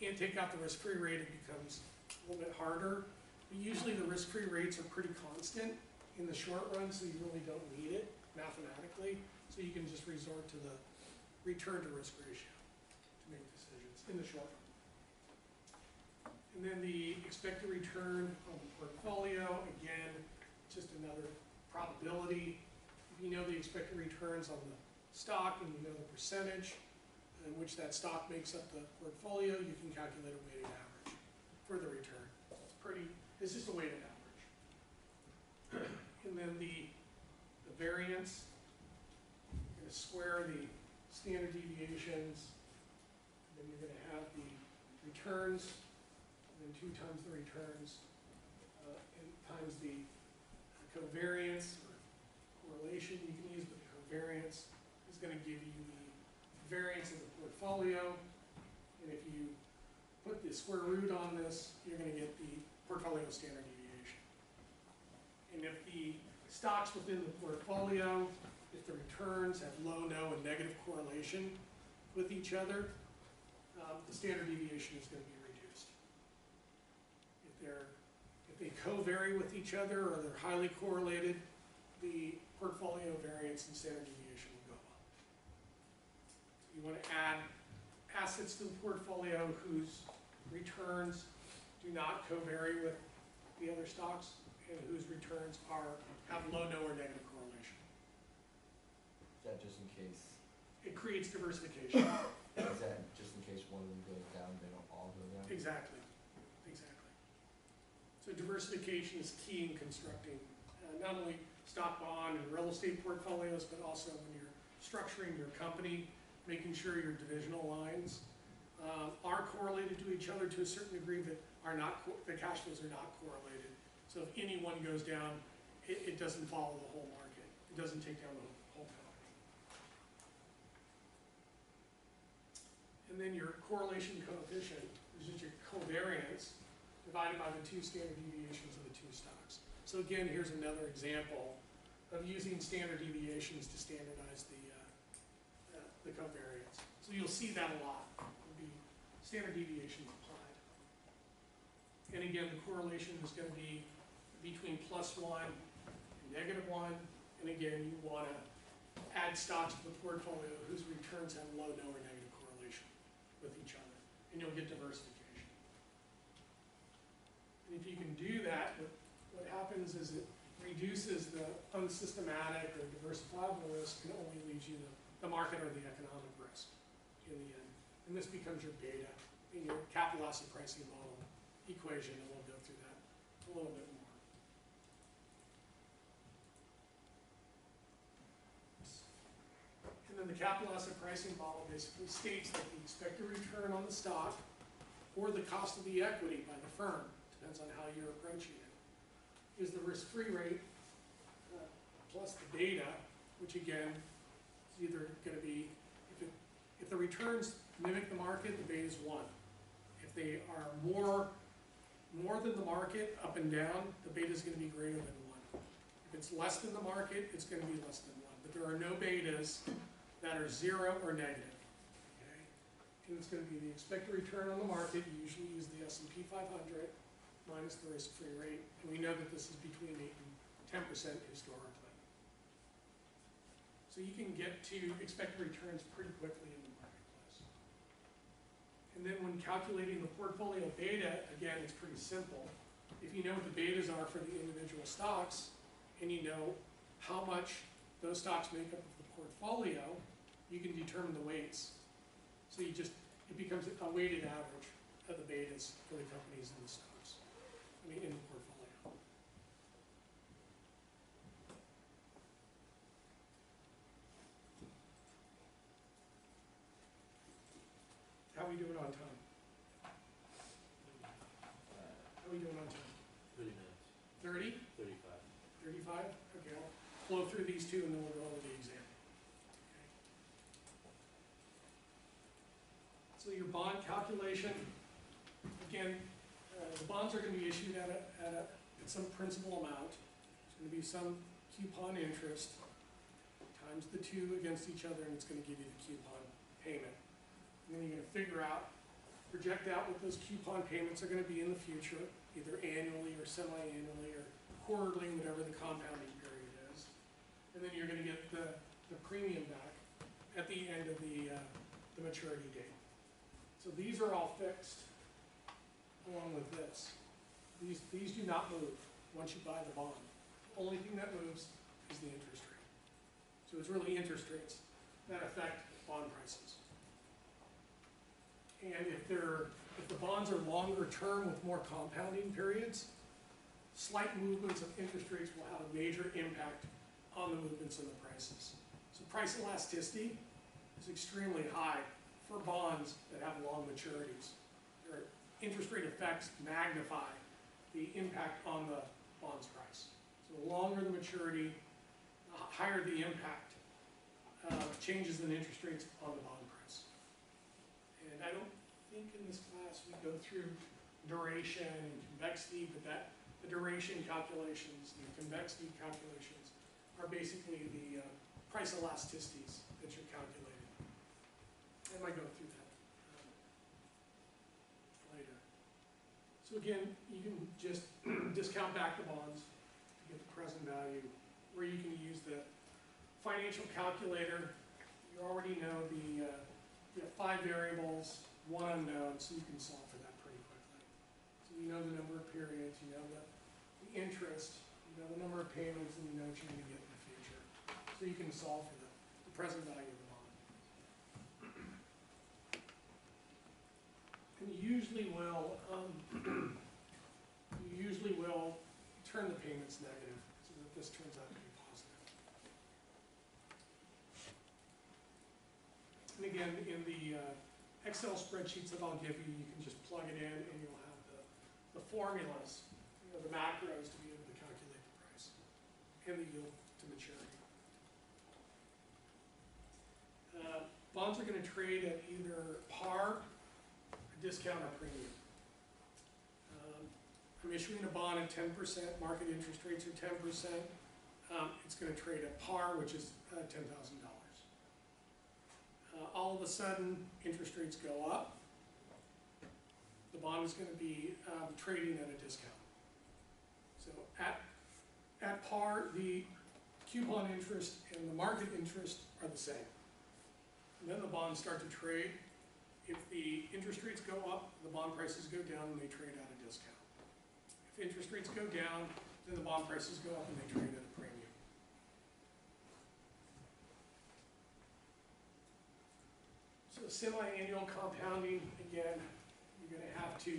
and take out the risk-free rate, it becomes a little bit harder. But usually the risk-free rates are pretty constant in the short run, so you really don't need it mathematically. So you can just resort to the return to risk ratio to make decisions in the short run. And then the expected return on the portfolio, again, just another probability. If you know the expected returns on the stock and you know the percentage in which that stock makes up the portfolio, you can calculate a weighted average for the return. It's just a weighted average. And then the variance, you're going to square the standard deviations, and then you're going to have the returns, and then 2 times the returns, and times the covariance or correlation you can use, but the covariance is going to give you the variance of the portfolio, and if you put the square root on this, you're going to get the portfolio standard deviation. And if the stocks within the portfolio, if the returns have low, no, and negative correlation with each other, the standard deviation is going to be reduced. If they co-vary with each other or they're highly correlated, the portfolio variance and standard deviation will go up. You want to add assets to the portfolio whose returns do not co-vary with the other stocks and whose returns have low, no, or negative correlation. Is that just in case? It creates diversification. Is that just in case one of them goes down, they don't all go down? Exactly. So diversification is key in constructing not only stock, bond, and real estate portfolios, but also when you're structuring your company, making sure your divisional lines are correlated to each other to a certain degree, but the cash flows are not correlated. So if any one goes down, it doesn't follow the whole market. It doesn't take down the whole company. And then your correlation coefficient is just your covariance divided by the 2 standard deviations of the 2 stocks. So again, here's another example of using standard deviations to standardize the covariance. So you'll see that a lot. Will be standard deviations applied. And again, the correlation is going to be between +1 and -1. And again, you want to add stocks to the portfolio whose returns have low, no, or negative correlation with each other. And you'll get diversification. And if you can do that, what happens is it reduces the unsystematic or diversifiable risk and only leaves you the market or the economic risk in the end. And this becomes your beta in your capital asset pricing model equation, and we'll go through that a little bit more. And then the capital asset pricing model basically states that the expected return on the stock or the cost of the equity by the firm, depends on how you're approaching it, is the risk-free rate plus the beta, which again is either going to be, if the returns mimic the market, the beta is 1. If they are more than the market, up and down, the beta is going to be greater than 1. If it's less than the market, it's going to be less than 1. But there are no betas that are 0 or negative. Okay? And it's going to be the expected return on the market. You usually use the S&P 500 minus the risk-free rate. And we know that this is between 8 and 10% historically. So you can get to expected returns pretty quickly in the marketplace. And then when calculating the portfolio beta, again, it's pretty simple. If you know what the betas are for the individual stocks, and you know how much those stocks make up of the portfolio, you can determine the weights. So it becomes a weighted average of the betas for the companies in the stocks, in the portfolio. How are we doing on time? How are we doing on time? 30 minutes. 30? 35. 35? Okay, I'll flow through these two and then we'll go over the exam. Okay. So your bond calculation, again, the bonds are going to be issued at some principal amount. It's going to be some coupon interest times the two against each other, and it's going to give you the coupon payment. And then you're going to figure out, project out what those coupon payments are going to be in the future, either annually or semi-annually or quarterly, whatever the compounding period is. And then you're going to get the premium back at the end of the maturity date. So these are all fixed along with this. These do not move once you buy the bond. The only thing that moves is the interest rate. So it's really interest rates that affect bond prices. And if the bonds are longer term with more compounding periods, slight movements of interest rates will have a major impact on the movements in the prices. So price elasticity is extremely high for bonds that have long maturities. Their interest rate effects magnify the impact on the bond's price. So the longer the maturity, the higher the impact of changes in interest rates on the bond price. And I don't think in this class we go through duration and convexity, but the duration calculations, the convexity calculations are basically the price elasticities that you're calculating. I might go through that later. So again, you can just discount back the bonds to get the present value, or you can use the financial calculator. You already know you have 5 variables, 1 unknown, so you can solve for that pretty quickly. So you know the number of periods, you know the interest, you know the number of payments, and you know what you're going to get in the future. So you can solve for the present value of the bond. And you usually will turn the payments negative, so that this turns out to be positive. And again, in the Excel spreadsheets that I'll give you, you can just plug it in and you'll have the formulas, the macros to be able to calculate the price and the yield to maturity. Bonds are going to trade at either par, a discount, or premium. I'm issuing a bond at 10%, market interest rates are 10%. It's going to trade at par, which is $10,000. All of a sudden, interest rates go up. The bond is going to be trading at a discount. So at par, the coupon interest and the market interest are the same. And then the bonds start to trade. If the interest rates go up, the bond prices go down and they trade at a discount. If interest rates go down, then the bond prices go up and they trade at a premium. So semi-annual compounding, again, you're going to have to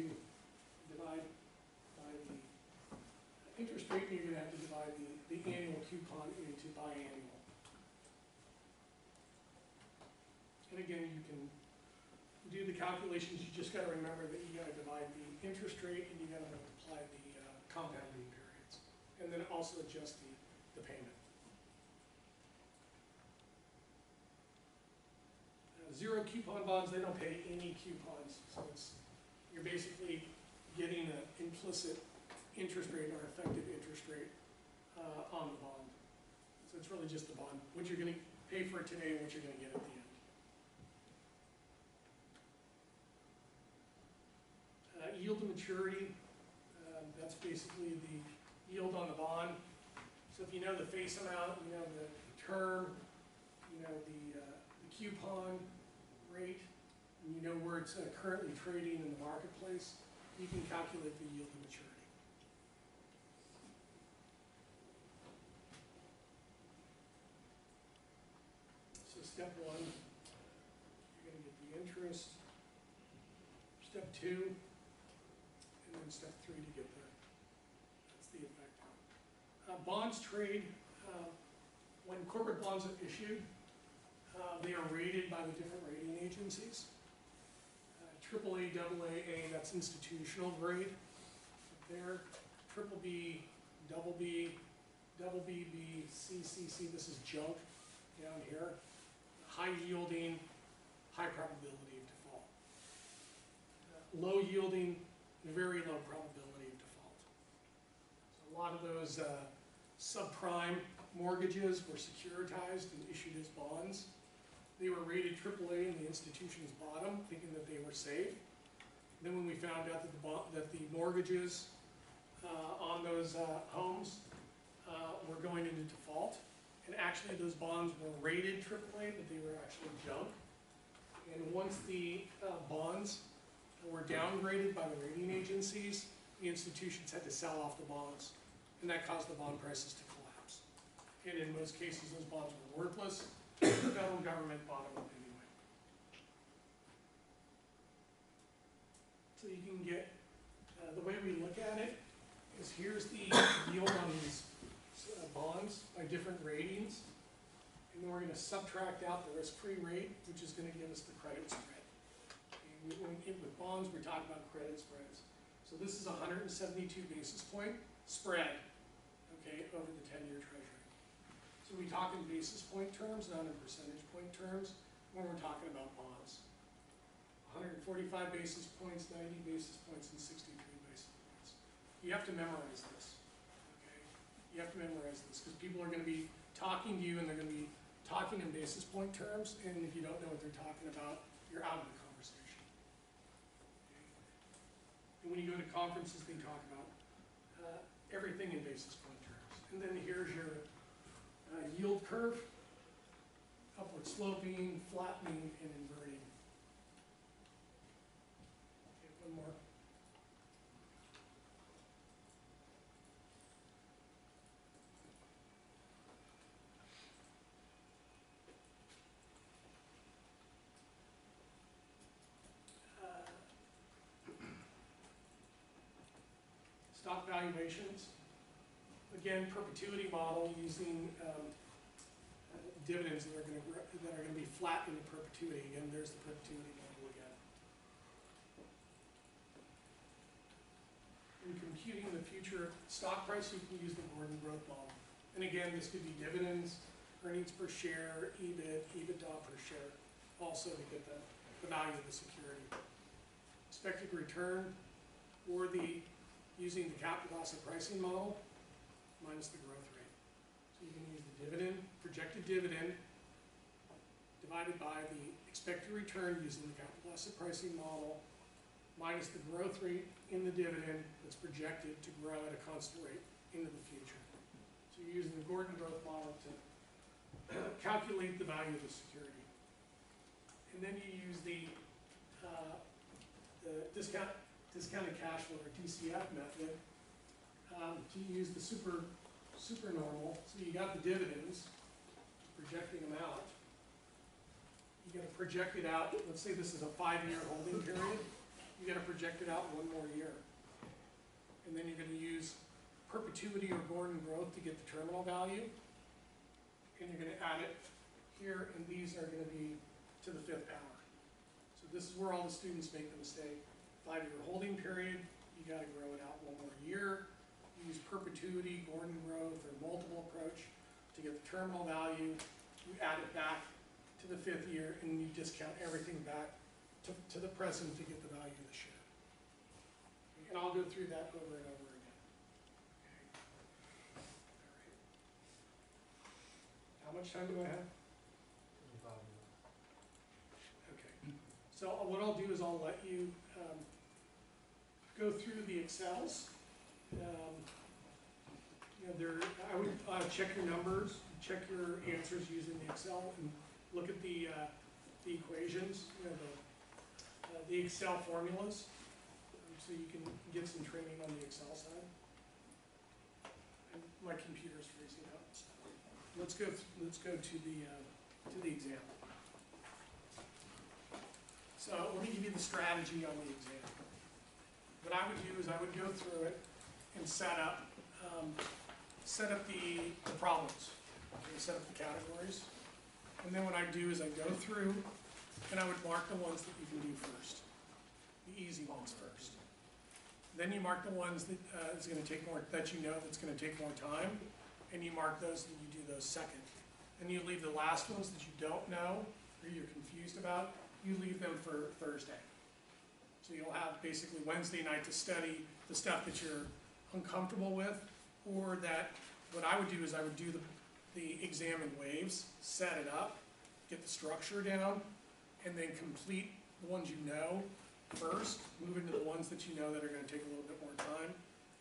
divide by the interest rate, and you're going to have to divide the annual coupon into biannual. And again, you can do the calculations. You just got to remember that you got to divide the interest rate and you got to multiply the compounding periods, and then also adjust the payment. Zero coupon bonds, they don't pay any coupons, so you're basically getting an implicit interest rate or effective interest rate on the bond. So it's really just the bond, what you're going to pay for it today and what you're going to get at the end. Yield to maturity, that's basically the yield on the bond. So if you know the face amount, you know the term, the coupon rate, and you know where it's currently trading in the marketplace, you can calculate the yield to maturity. So step one, you're going to get the interest. Step two, and then step three to get that's the effect. Bonds trade, when corporate bonds are issued, they are rated by the different rating agencies. AAA, AA, that's institutional grade. There, triple B, double B, double BB, CCC, this is junk down here. High yielding, high probability of default. Low yielding, very low probability of default. So a lot of those subprime mortgages were securitized and issued as bonds. They were rated AAA in the institution's bottom, thinking that they were safe. Then when we found out that the mortgages on those homes were going into default, and actually those bonds were rated AAA, but they were actually junk. And once the bonds were downgraded by the rating agencies, the institutions had to sell off the bonds, and that caused the bond prices to collapse. And in most cases, those bonds were worthless. The federal government bought them anyway. So you can get, the way we look at it is here's the yield on these bonds by different ratings. And then we're going to subtract out the risk-free rate, which is going to give us the credit spread. And with bonds, we're talking about credit spreads. So this is 172 basis point spread, okay, over the 10-year treasury. So we talk in basis point terms, not in percentage point terms, when we're talking about bonds. 145 basis points, 90 basis points, and 63 basis points. You have to memorize this, okay? You have to memorize this, because people are going to be talking to you, and they're going to be talking in basis point terms, and if you don't know what they're talking about, you're out of the conversation. Okay? And when you go to conferences, they talk about everything in basis point terms. And then here's your yield curve, upward sloping, flattening, and inverting. Okay, one more. Stock valuations. Again, perpetuity model using dividends that are going to be flat into perpetuity. Again, there's the perpetuity model again. In computing the future stock price, you can use the Gordon growth model. And again, this could be dividends, earnings per share, EBIT, EBITDA per share, also to get the value of the security. Expected return, or using the capital asset pricing model, minus the growth rate. So you can use the dividend, projected dividend, divided by the expected return using the capital asset pricing model, minus the growth rate in the dividend that's projected to grow at a constant rate into the future. So you're using the Gordon growth model to calculate the value of the security. And then you use the discounted cash flow, or DCF method, to use the supernormal. So you got the dividends, projecting them out. You got to project it out. Let's say this is a 5-year holding period. You got to project it out 1 more year. And then you're going to use perpetuity or Gordon growth to get the terminal value. And you're going to add it here, and these are going to be to the 5th power. So this is where all the students make the mistake. 5-year holding period, you got to grow it out 1 more year. Use perpetuity, Gordon growth, or multiple approach to get the terminal value. You add it back to the 5th year, and you discount everything back to the present to get the value of the share. And I'll go through that over and over again. Okay. All right. How much time do I have? 25 minutes. Okay. So what I'll do is I'll let you go through the Excels. I would check your numbers, check your answers using the Excel, and look at the equations, you know, the Excel formulas, so you can get some training on the Excel side. And my computer's freezing up. Let's go to the exam. So let me give you the strategy on the exam. What I would do is I would go through it and set up the problems, okay, set up the categories. And then what I do is I go through and I would mark the ones that you can do first, the easy ones first. Then you mark the ones that it's going to take more, that you know that's going to take more time, and you mark those and you do those second. And you leave the last ones that you don't know or you're confused about, you leave them for Thursday. So you'll have basically Wednesday night to study the stuff that you're uncomfortable with, or that what I would do is I would do the exam in waves, set it up, get the structure down, and then complete the ones you know first, move into the ones that you know that are going to take a little bit more time,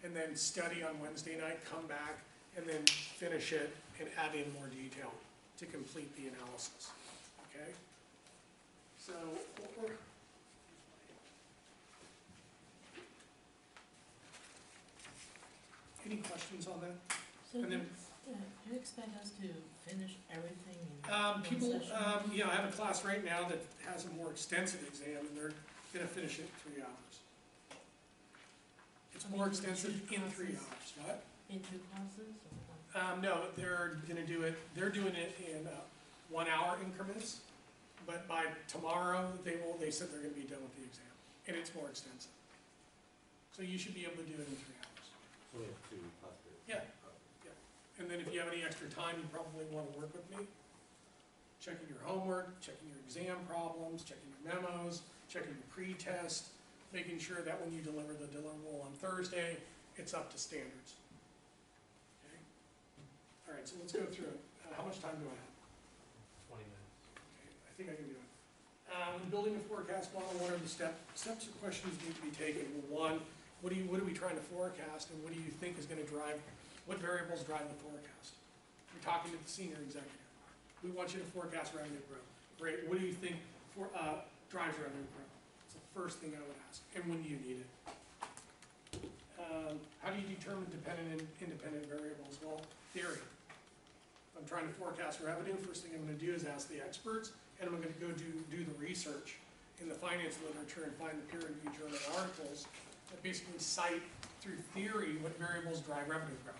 and then study on Wednesday night, come back, and then finish it and add in more detail to complete the analysis, okay? So, any questions on that? So And then- do you expect us to finish everything in People, one session? yeah, I have a class right now that has a more extensive exam, and they're gonna finish it in 3 hours. It's more extensive in 3 hours, what? In 2 classes or one? No, they're doing it in 1 hour increments, but by tomorrow, they said they're gonna be done with the exam, and it's more extensive. So you should be able to do it in 3 hours. So we have 2 classes. Yeah. And then if you have any extra time, you probably wanna work with me. Checking your homework, checking your exam problems, checking your memos, checking your pre-test, making sure that when you deliver the deliverable on Thursday, it's up to standards. Okay? All right, so let's go through it. How much time do I have? 20 minutes. Okay, I think I can do it. When building a forecast model, what are the steps or questions need to be taken? Well, one, what are we trying to forecast, and what do you think is gonna drive, what variables drive the forecast? You're talking to the senior executive. We want you to forecast revenue growth. Great, what do you think drives revenue growth? It's the first thing I would ask, and when do you need it? How do you determine dependent and independent variables? Well, theory. If I'm trying to forecast revenue, first thing I'm gonna do is ask the experts, and I'm gonna go do the research in the finance literature and find the peer-reviewed journal articles that basically cite through theory what variables drive revenue growth.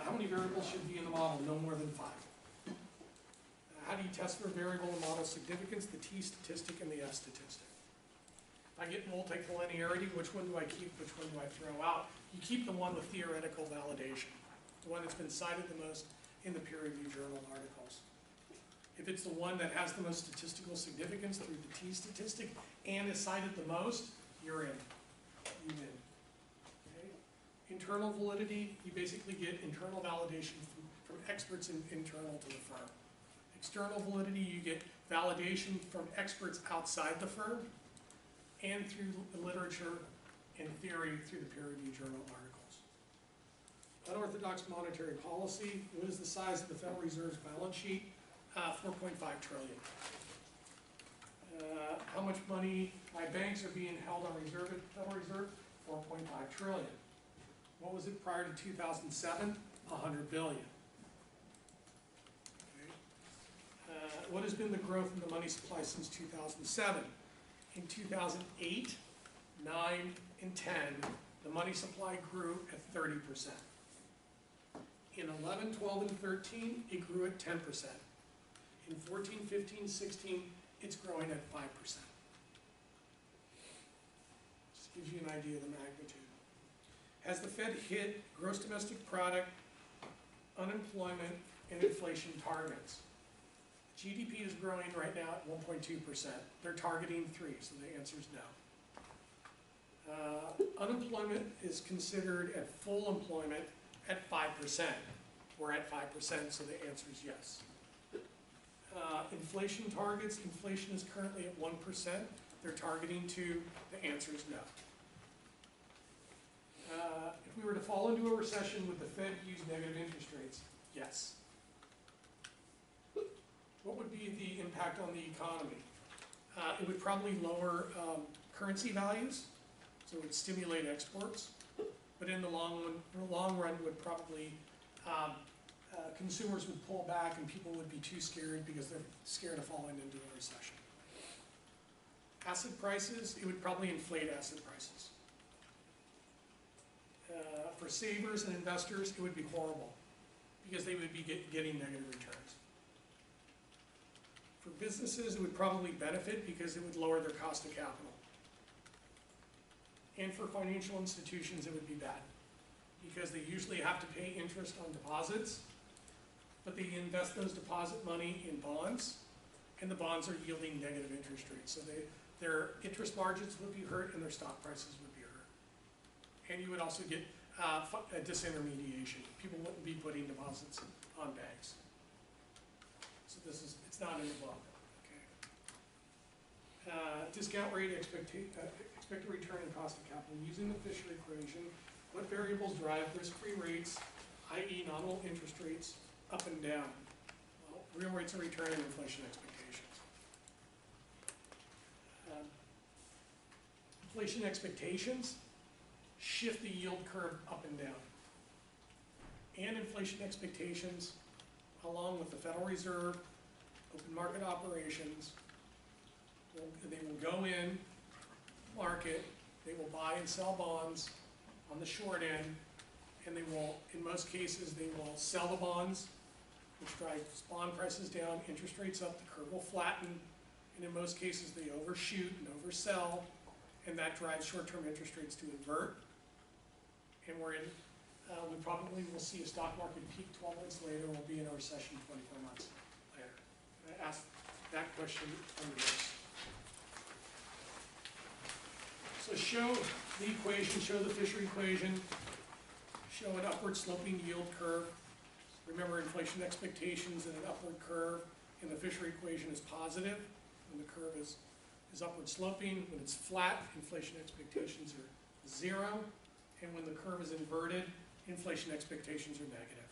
How many variables should be in the model? No more than 5. How do you test for variable and model significance? The T statistic and the F statistic. If I get multicollinearity, which one do I keep, which one do I throw out? You keep the one with theoretical validation, the one that's been cited the most in the peer-reviewed journal articles. If it's the one that has the most statistical significance through the T statistic and is cited the most, you're in. You win. Okay? Internal validity, you basically get internal validation from experts internal to the firm. External validity, you get validation from experts outside the firm and through the literature and theory through the peer-reviewed journal articles. Unorthodox monetary policy, what is the size of the Federal Reserve's balance sheet? 4.5 trillion. How much money by banks are being held on reserve at the Federal Reserve? 4.5 trillion. What was it prior to 2007? 100 billion. What has been the growth in the money supply since 2007? In 2008, 9, and 10, the money supply grew at 30%. In 11, 12, and 13, it grew at 10%. In 14, 15, 16, it's growing at 5%. Just gives you an idea of the magnitude. Has the Fed hit gross domestic product, unemployment, and inflation targets? GDP is growing right now at 1.2%. They're targeting 3, so the answer is no. Unemployment is considered at full employment at 5%. We're at 5%, so the answer is yes. Inflation targets, inflation is currently at 1%. They're targeting 2, the answer is no. If we were to fall into a recession, would the Fed use negative interest rates? Yes. impact on the economy? It would probably lower currency values, so it would stimulate exports. But in the long run would probably, consumers would pull back and people would be too scared because they're scared of falling into a recession. Asset prices, it would probably inflate asset prices. For savers and investors, it would be horrible because they would be getting negative returns. For businesses, it would probably benefit because it would lower their cost of capital. And for financial institutions, it would be bad because they usually have to pay interest on deposits, but they invest those deposit money in bonds, and the bonds are yielding negative interest rates. So their interest margins would be hurt and their stock prices would be hurt. And you would also get a disintermediation. People wouldn't be putting deposits on banks. So it's not in the book. Okay. Discount rate, expected return and cost of capital. Using the Fisher equation, what variables drive risk-free rates, i.e. nominal interest rates, up and down? Well, real rates of return and inflation expectations. Inflation expectations shift the yield curve up and down. And inflation expectations, along with the Federal Reserve, open market operations, they will go in, market, they will buy and sell bonds on the short end, and they will, in most cases, they will sell the bonds, which drives bond prices down, interest rates up, the curve will flatten, and in most cases they overshoot and oversell, and that drives short-term interest rates to invert. And we probably will see a stock market peak 12 months later, and we'll be in a recession 24 months later. I asked that question under this. So show the equation, show the Fisher equation, show an upward sloping yield curve. Remember, inflation expectations in an upward curve in the Fisher equation is positive when the curve is upward sloping. When it's flat, inflation expectations are 0. And when the curve is inverted, inflation expectations are negative.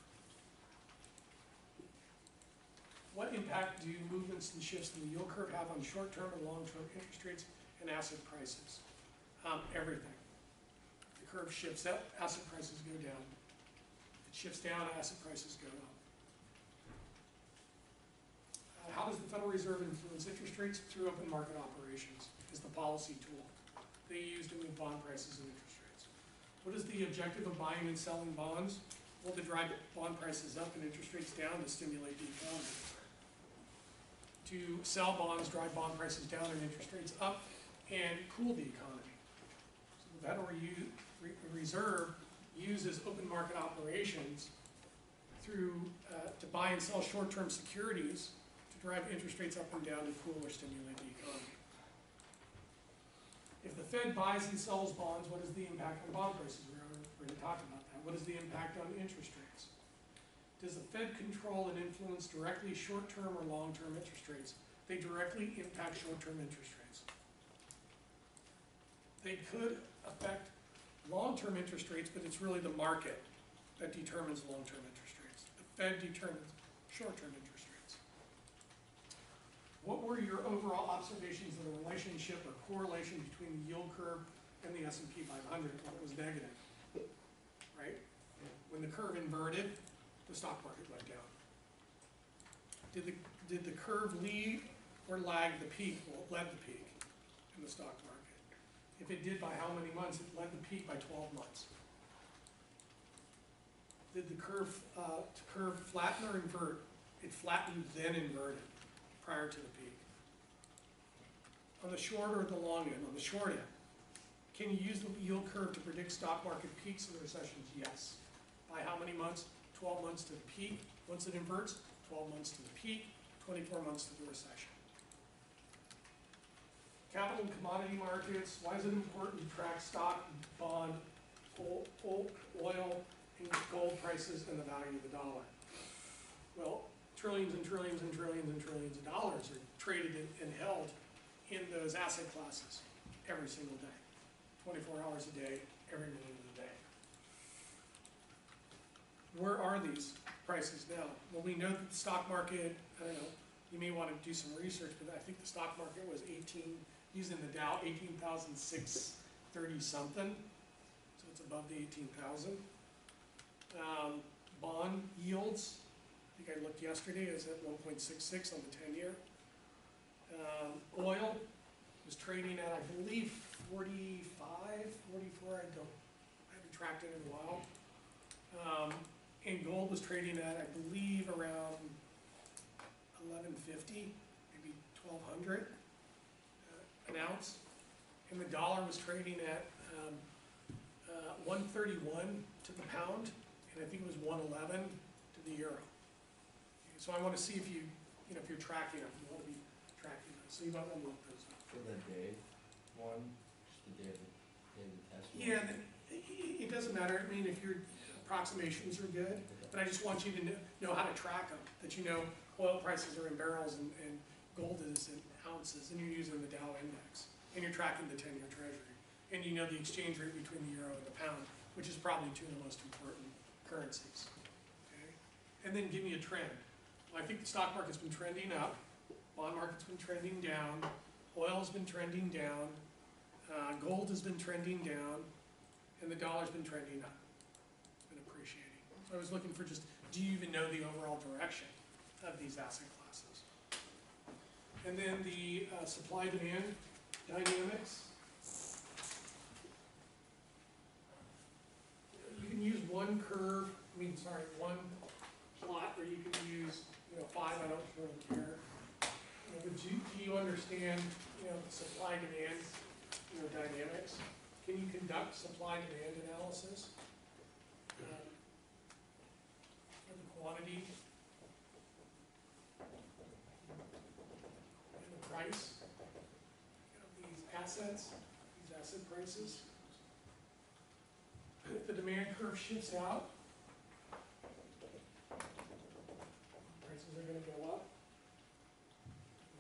What impact do movements and shifts in the yield curve have on short-term and long-term interest rates and asset prices? Everything. The curve shifts up, asset prices go down. It shifts down, asset prices go up. How does the Federal Reserve influence interest rates? Through open market operations is the policy tool. They use to move bond prices and interest rates. What is the objective of buying and selling bonds? Well, to drive bond prices up and interest rates down to stimulate the economy. To sell bonds, drive bond prices down and interest rates up, and cool the economy. So the Federal Reserve uses open market operations through to buy and sell short-term securities to drive interest rates up and down to cool or stimulate the economy. If the Fed buys and sells bonds, what is the impact on bond prices? We already talked about that. What is the impact on interest rates? Does the Fed control and influence directly short-term or long-term interest rates? They directly impact short-term interest rates. They could affect long-term interest rates, but it's really the market that determines long-term interest rates. The Fed determines short-term interest rates. What were your overall observations of the relationship or correlation between the yield curve and the S&P 500? Well, it was negative, right? When the curve inverted, the stock market went down. Did the curve lead or lag the peak? Well, it led the peak in the stock market. If it did by how many months? It led the peak by 12 months. Did the curve flatten or invert? It flattened, then inverted, prior to the peak. On the short or the long end? On the short end. Can you use the yield curve to predict stock market peaks and recessions? Yes. By how many months? 12 months to the peak. Once it inverts, 12 months to the peak, 24 months to the recession. Capital and commodity markets. Why is it important to track stock, bond, oil, and gold prices and the value of the dollar? Well, trillions and trillions and trillions and trillions of dollars are traded and held in those asset classes every single day. 24 hours a day, every minute of the day. Where are these prices now? Well, we know that the stock market, you may wanna do some research, but I think the stock market was using the Dow, 18,630 something, so it's above the 18,000. Bond yields, I think I looked yesterday, is at 1.66 on the 10-year. Oil was trading at, I believe, 45, 44, I haven't tracked it in a while. And gold was trading at, I believe, around 1150, maybe 1200 an ounce. And the dollar was trading at 131 to the pound, and I think it was 111 to the euro. So I want to see if you know, if you're tracking them, you want to be tracking those. So you might want to look those up. For the day one, just the day of the test one? Yeah, it doesn't matter. I mean, if your approximations are good, but I just want you to know how to track them. That you know oil prices are in barrels and gold is in ounces, and you're using the Dow index, and you're tracking the 10-year treasury, and you know the exchange rate between the euro and the pound, which is probably two of the most important currencies. Okay, and then give me a trend. Well, I think the stock market's been trending up, bond market's been trending down, oil's been trending down, gold has been trending down, and the dollar's been trending up. It's been appreciating. So I was looking for just, do you even know the overall direction of these asset classes? And then the supply-demand dynamics. You can use one curve, one plot, or you can use, 5, I don't really care. But do you understand, the supply-demand, dynamics? Can you conduct supply-demand analysis? For the quantity and the price of these assets, these asset prices. If the demand curve shifts out, prices are going to go up.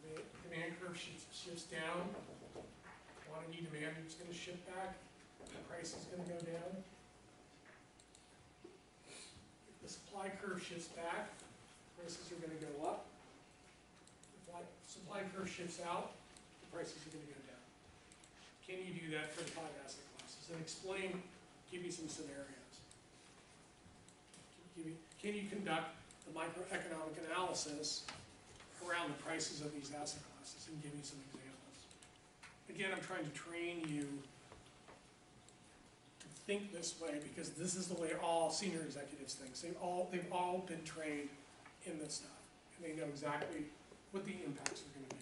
The demand curve shifts down, quantity demand is going to shift back, the price is going to go down. If the supply curve shifts back, prices are going to go up. If the supply curve shifts out, the prices are going to go down. Can you do that for the 5 asset classes? And explain, give me some scenarios. Can you conduct the microeconomic analysis around the prices of these asset classes, and give me some examples? Again, I'm trying to train you to think this way, because this is the way all senior executives think. They've all been trained in this stuff, and they know exactly what the impacts are going to be.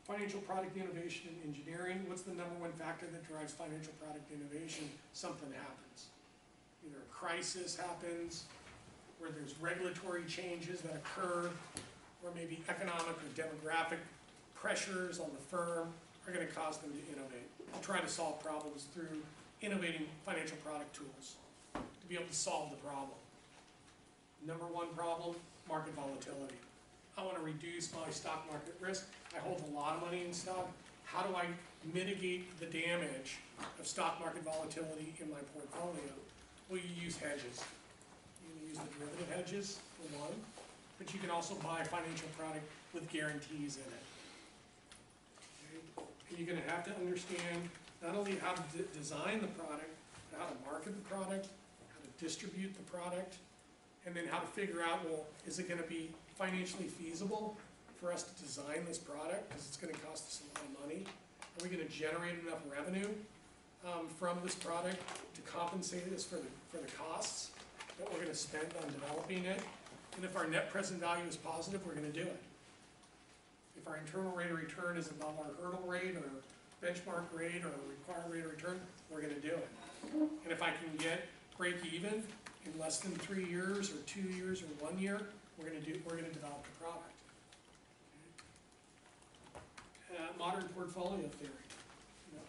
Financial product innovation and engineering. What's the #1 factor that drives financial product innovation? Something happens. Either a crisis happens, where there's regulatory changes that occur, or maybe economic or demographic pressures on the firm are going to cause them to innovate. I'll try to solve problems through innovating financial product tools to be able to solve the problem. #1 problem, market volatility. I want to reduce my stock market risk. I hold a lot of money in stock. How do I mitigate the damage of stock market volatility in my portfolio? Well, you use hedges. You can use the derivative hedges for one, but you can also buy a financial product with guarantees in it. Okay? And you're going to have to understand not only how to design the product, but how to market the product, how to distribute the product, and then how to figure out, well, is it going to be financially feasible for us to design this product, because it's going to cost us a lot of money? Are we going to generate enough revenue from this product to compensate us for the costs that we're going to spend on developing it? And if our net present value is positive, we're going to do it. If our internal rate of return is above our hurdle rate or benchmark rate or required rate of return, we're going to do it. And if I can get break even in less than 3 years or 2 years or 1 year, we're going to develop the product. Modern portfolio theory.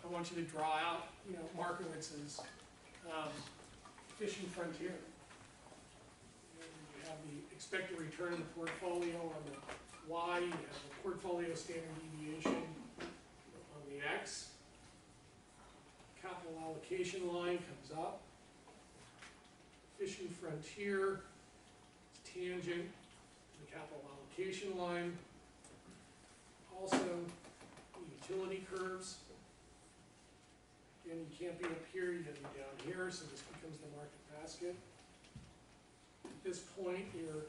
I want you to draw out, Markowitz's fishing frontier. You have the expected return of the portfolio on the Y, you have the portfolio standard deviation on the X. Capital allocation line comes up. Fishing frontier is tangent to the capital allocation allocation line. Also, the utility curves. Again, you can't be up here, you gotta be down here, so this becomes the market basket. At this point, your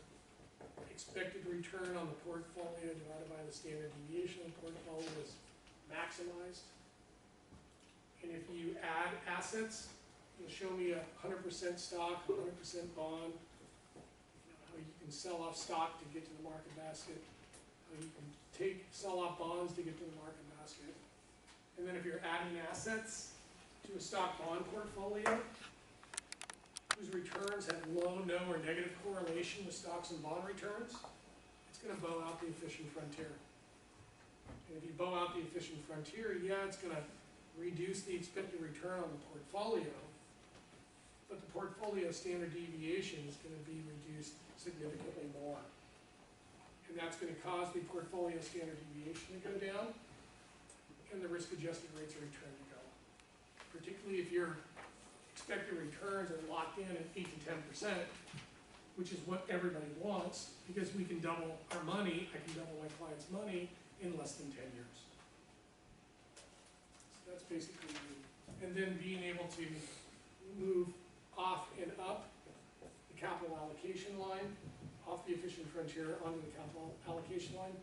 expected return on the portfolio divided by the standard deviation of the portfolio is maximized. And if you add assets, you'll show me 100% stock, 100% bond, how you can sell off stock to get to the market basket, how you can sell off bonds to get to the market basket. And then if you're adding assets to a stock bond portfolio, whose returns have low, no, or negative correlation with stocks and bond returns, it's gonna bow out the efficient frontier. And if you bow out the efficient frontier, yeah, it's gonna reduce the expected return on the portfolio, but the portfolio standard deviation is gonna be reduced significantly more. And that's gonna cause the portfolio standard deviation to go down, and the risk-adjusted rates of return to go up. Particularly if your expected returns are locked in at 8 to 10%, which is what everybody wants, because we can double our money, I can double my client's money in less than 10 years. So that's basically it. And then being able to move off and up the capital allocation line, off the efficient frontier onto the capital allocation line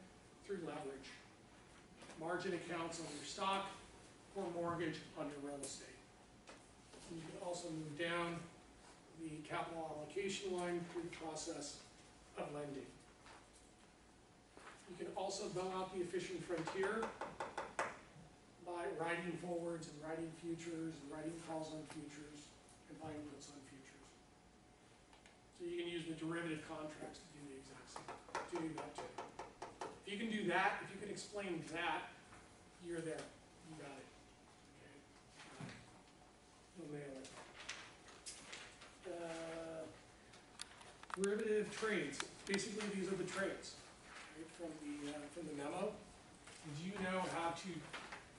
through leverage. Margin accounts on your stock or mortgage on your real estate. And you can also move down the capital allocation line through the process of lending. You can also bow out the efficient frontier by writing forwards and writing futures and writing calls on futures and buying puts on futures. So you can use the derivative contracts to do the exact same, to do that too. If you can do that, if you can explain that, you're there. You got it. Okay. You'll nail it. Derivative trades. Basically, these are the trades, right, from the memo. Did you know how to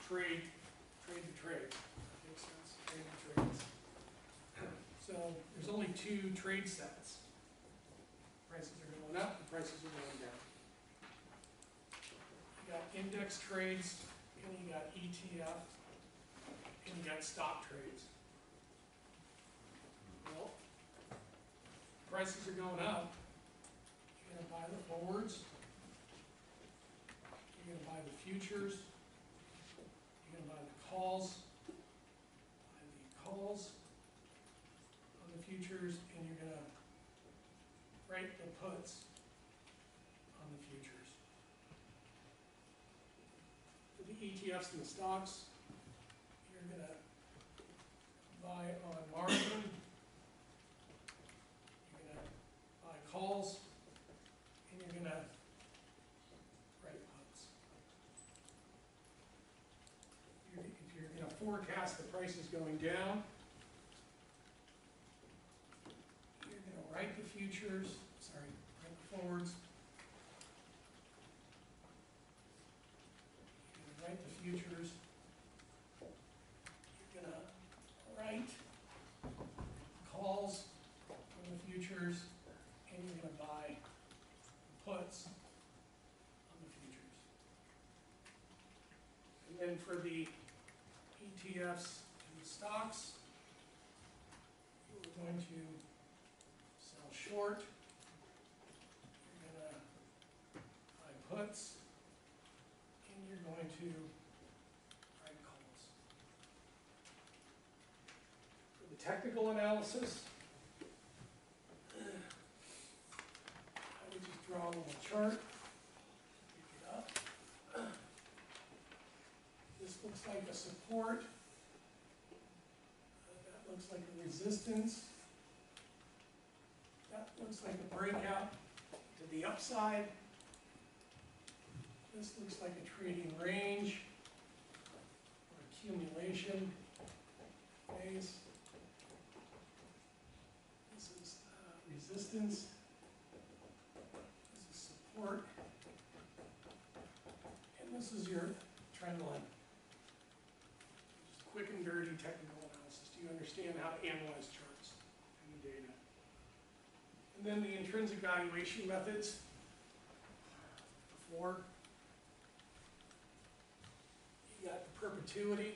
trade the trade? That makes sense. Trade the trades. So there's only two trade sets. Prices are going up, the prices are going down. You got index trades, and you got ETF, and you got stock trades. Well, prices are going up. You're gonna buy the forwards. You're gonna buy the futures. You're gonna buy the calls. Buy the calls on the futures, and you're gonna write the puts on the futures. For the ETFs and the stocks, you're gonna buy on margin. You're gonna buy calls, and you're gonna write puts. If you're gonna forecast the prices going down, you're gonna write the futures, write the forwards. You're gonna write the futures. You're gonna write calls on the futures, and you're gonna buy puts on the futures. And then for the ETFs and the stocks, we're going to sell short. You're gonna buy puts, and you're going to write calls. For the technical analysis, I would just draw a little chart. Pick it up. This looks like a support. That looks like a resistance. That looks like a breakout to the upside. This looks like a trading range or accumulation phase. This is resistance. This is support. And this is your trend line. Just quick and dirty technical analysis. Do you understand how to analyze charts and the data? And then the intrinsic valuation methods. 4. You got the perpetuity,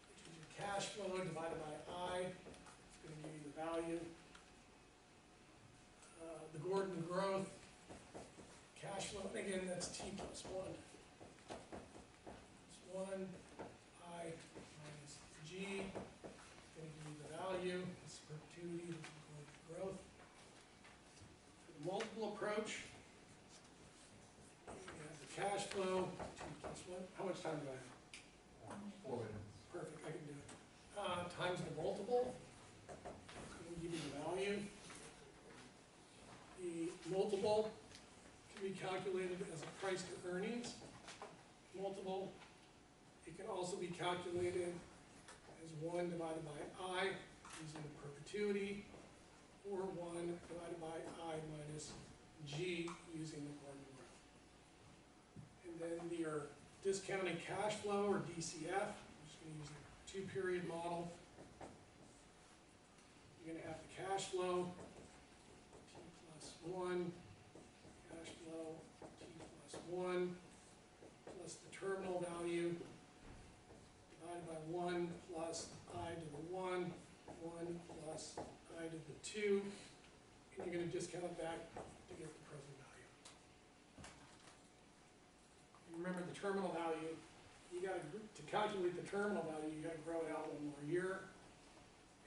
which is your cash flow divided by I. It's going to give you the value. The Gordon growth, cash flow, and again, that's T plus 1. It's 1, I minus G. It's going to give you the value. It's perpetuity, this is Gordon growth. For the multiple approach, you have the cash flow, T plus 1. How much time do I have? 4 minutes. Perfect, I can do it. Times the multiple, it's going to give you the value. The multiple can be calculated as a price to earnings multiple. It can also be calculated as 1 divided by I using the perpetuity, or 1 divided by I minus G using the Gordon growth. And then your discounted cash flow, or DCF, I'm just going to use a 2-period model. You're going to have the cash flow, T plus 1, cash flow, T plus 1, plus the terminal value, divided by 1 plus I to the 1, 1 plus I to the 2, and you're going to discount it back to get the present value. Remember the terminal value, you got to calculate the terminal value, you got to grow it out 1 more year.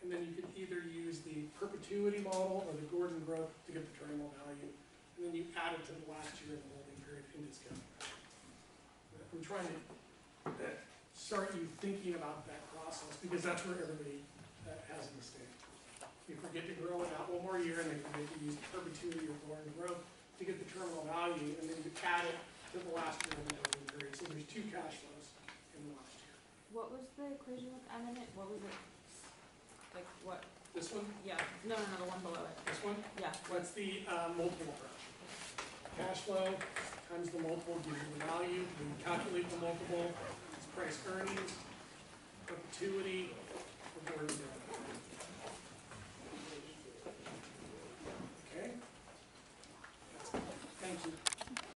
And then you could either use the perpetuity model or the Gordon growth to get the terminal value. And then you add it to the last year of the holding period in discount. I'm trying to start you thinking about that process, because that's where everybody has a mistake. You forget to grow it out 1 more year, and they forget to use perpetuity or Gordon growth to get the terminal value, and then you add it to the last year of the holding period. So there's 2 cash flows in the last year. What was the equation with M in it? What was it? Like what? This one, Yeah. No, the one below it. this one, Yeah. what's the multiple approach? Cash flow times the multiple gives you the value. When you calculate the multiple, it's price earnings, perpetuity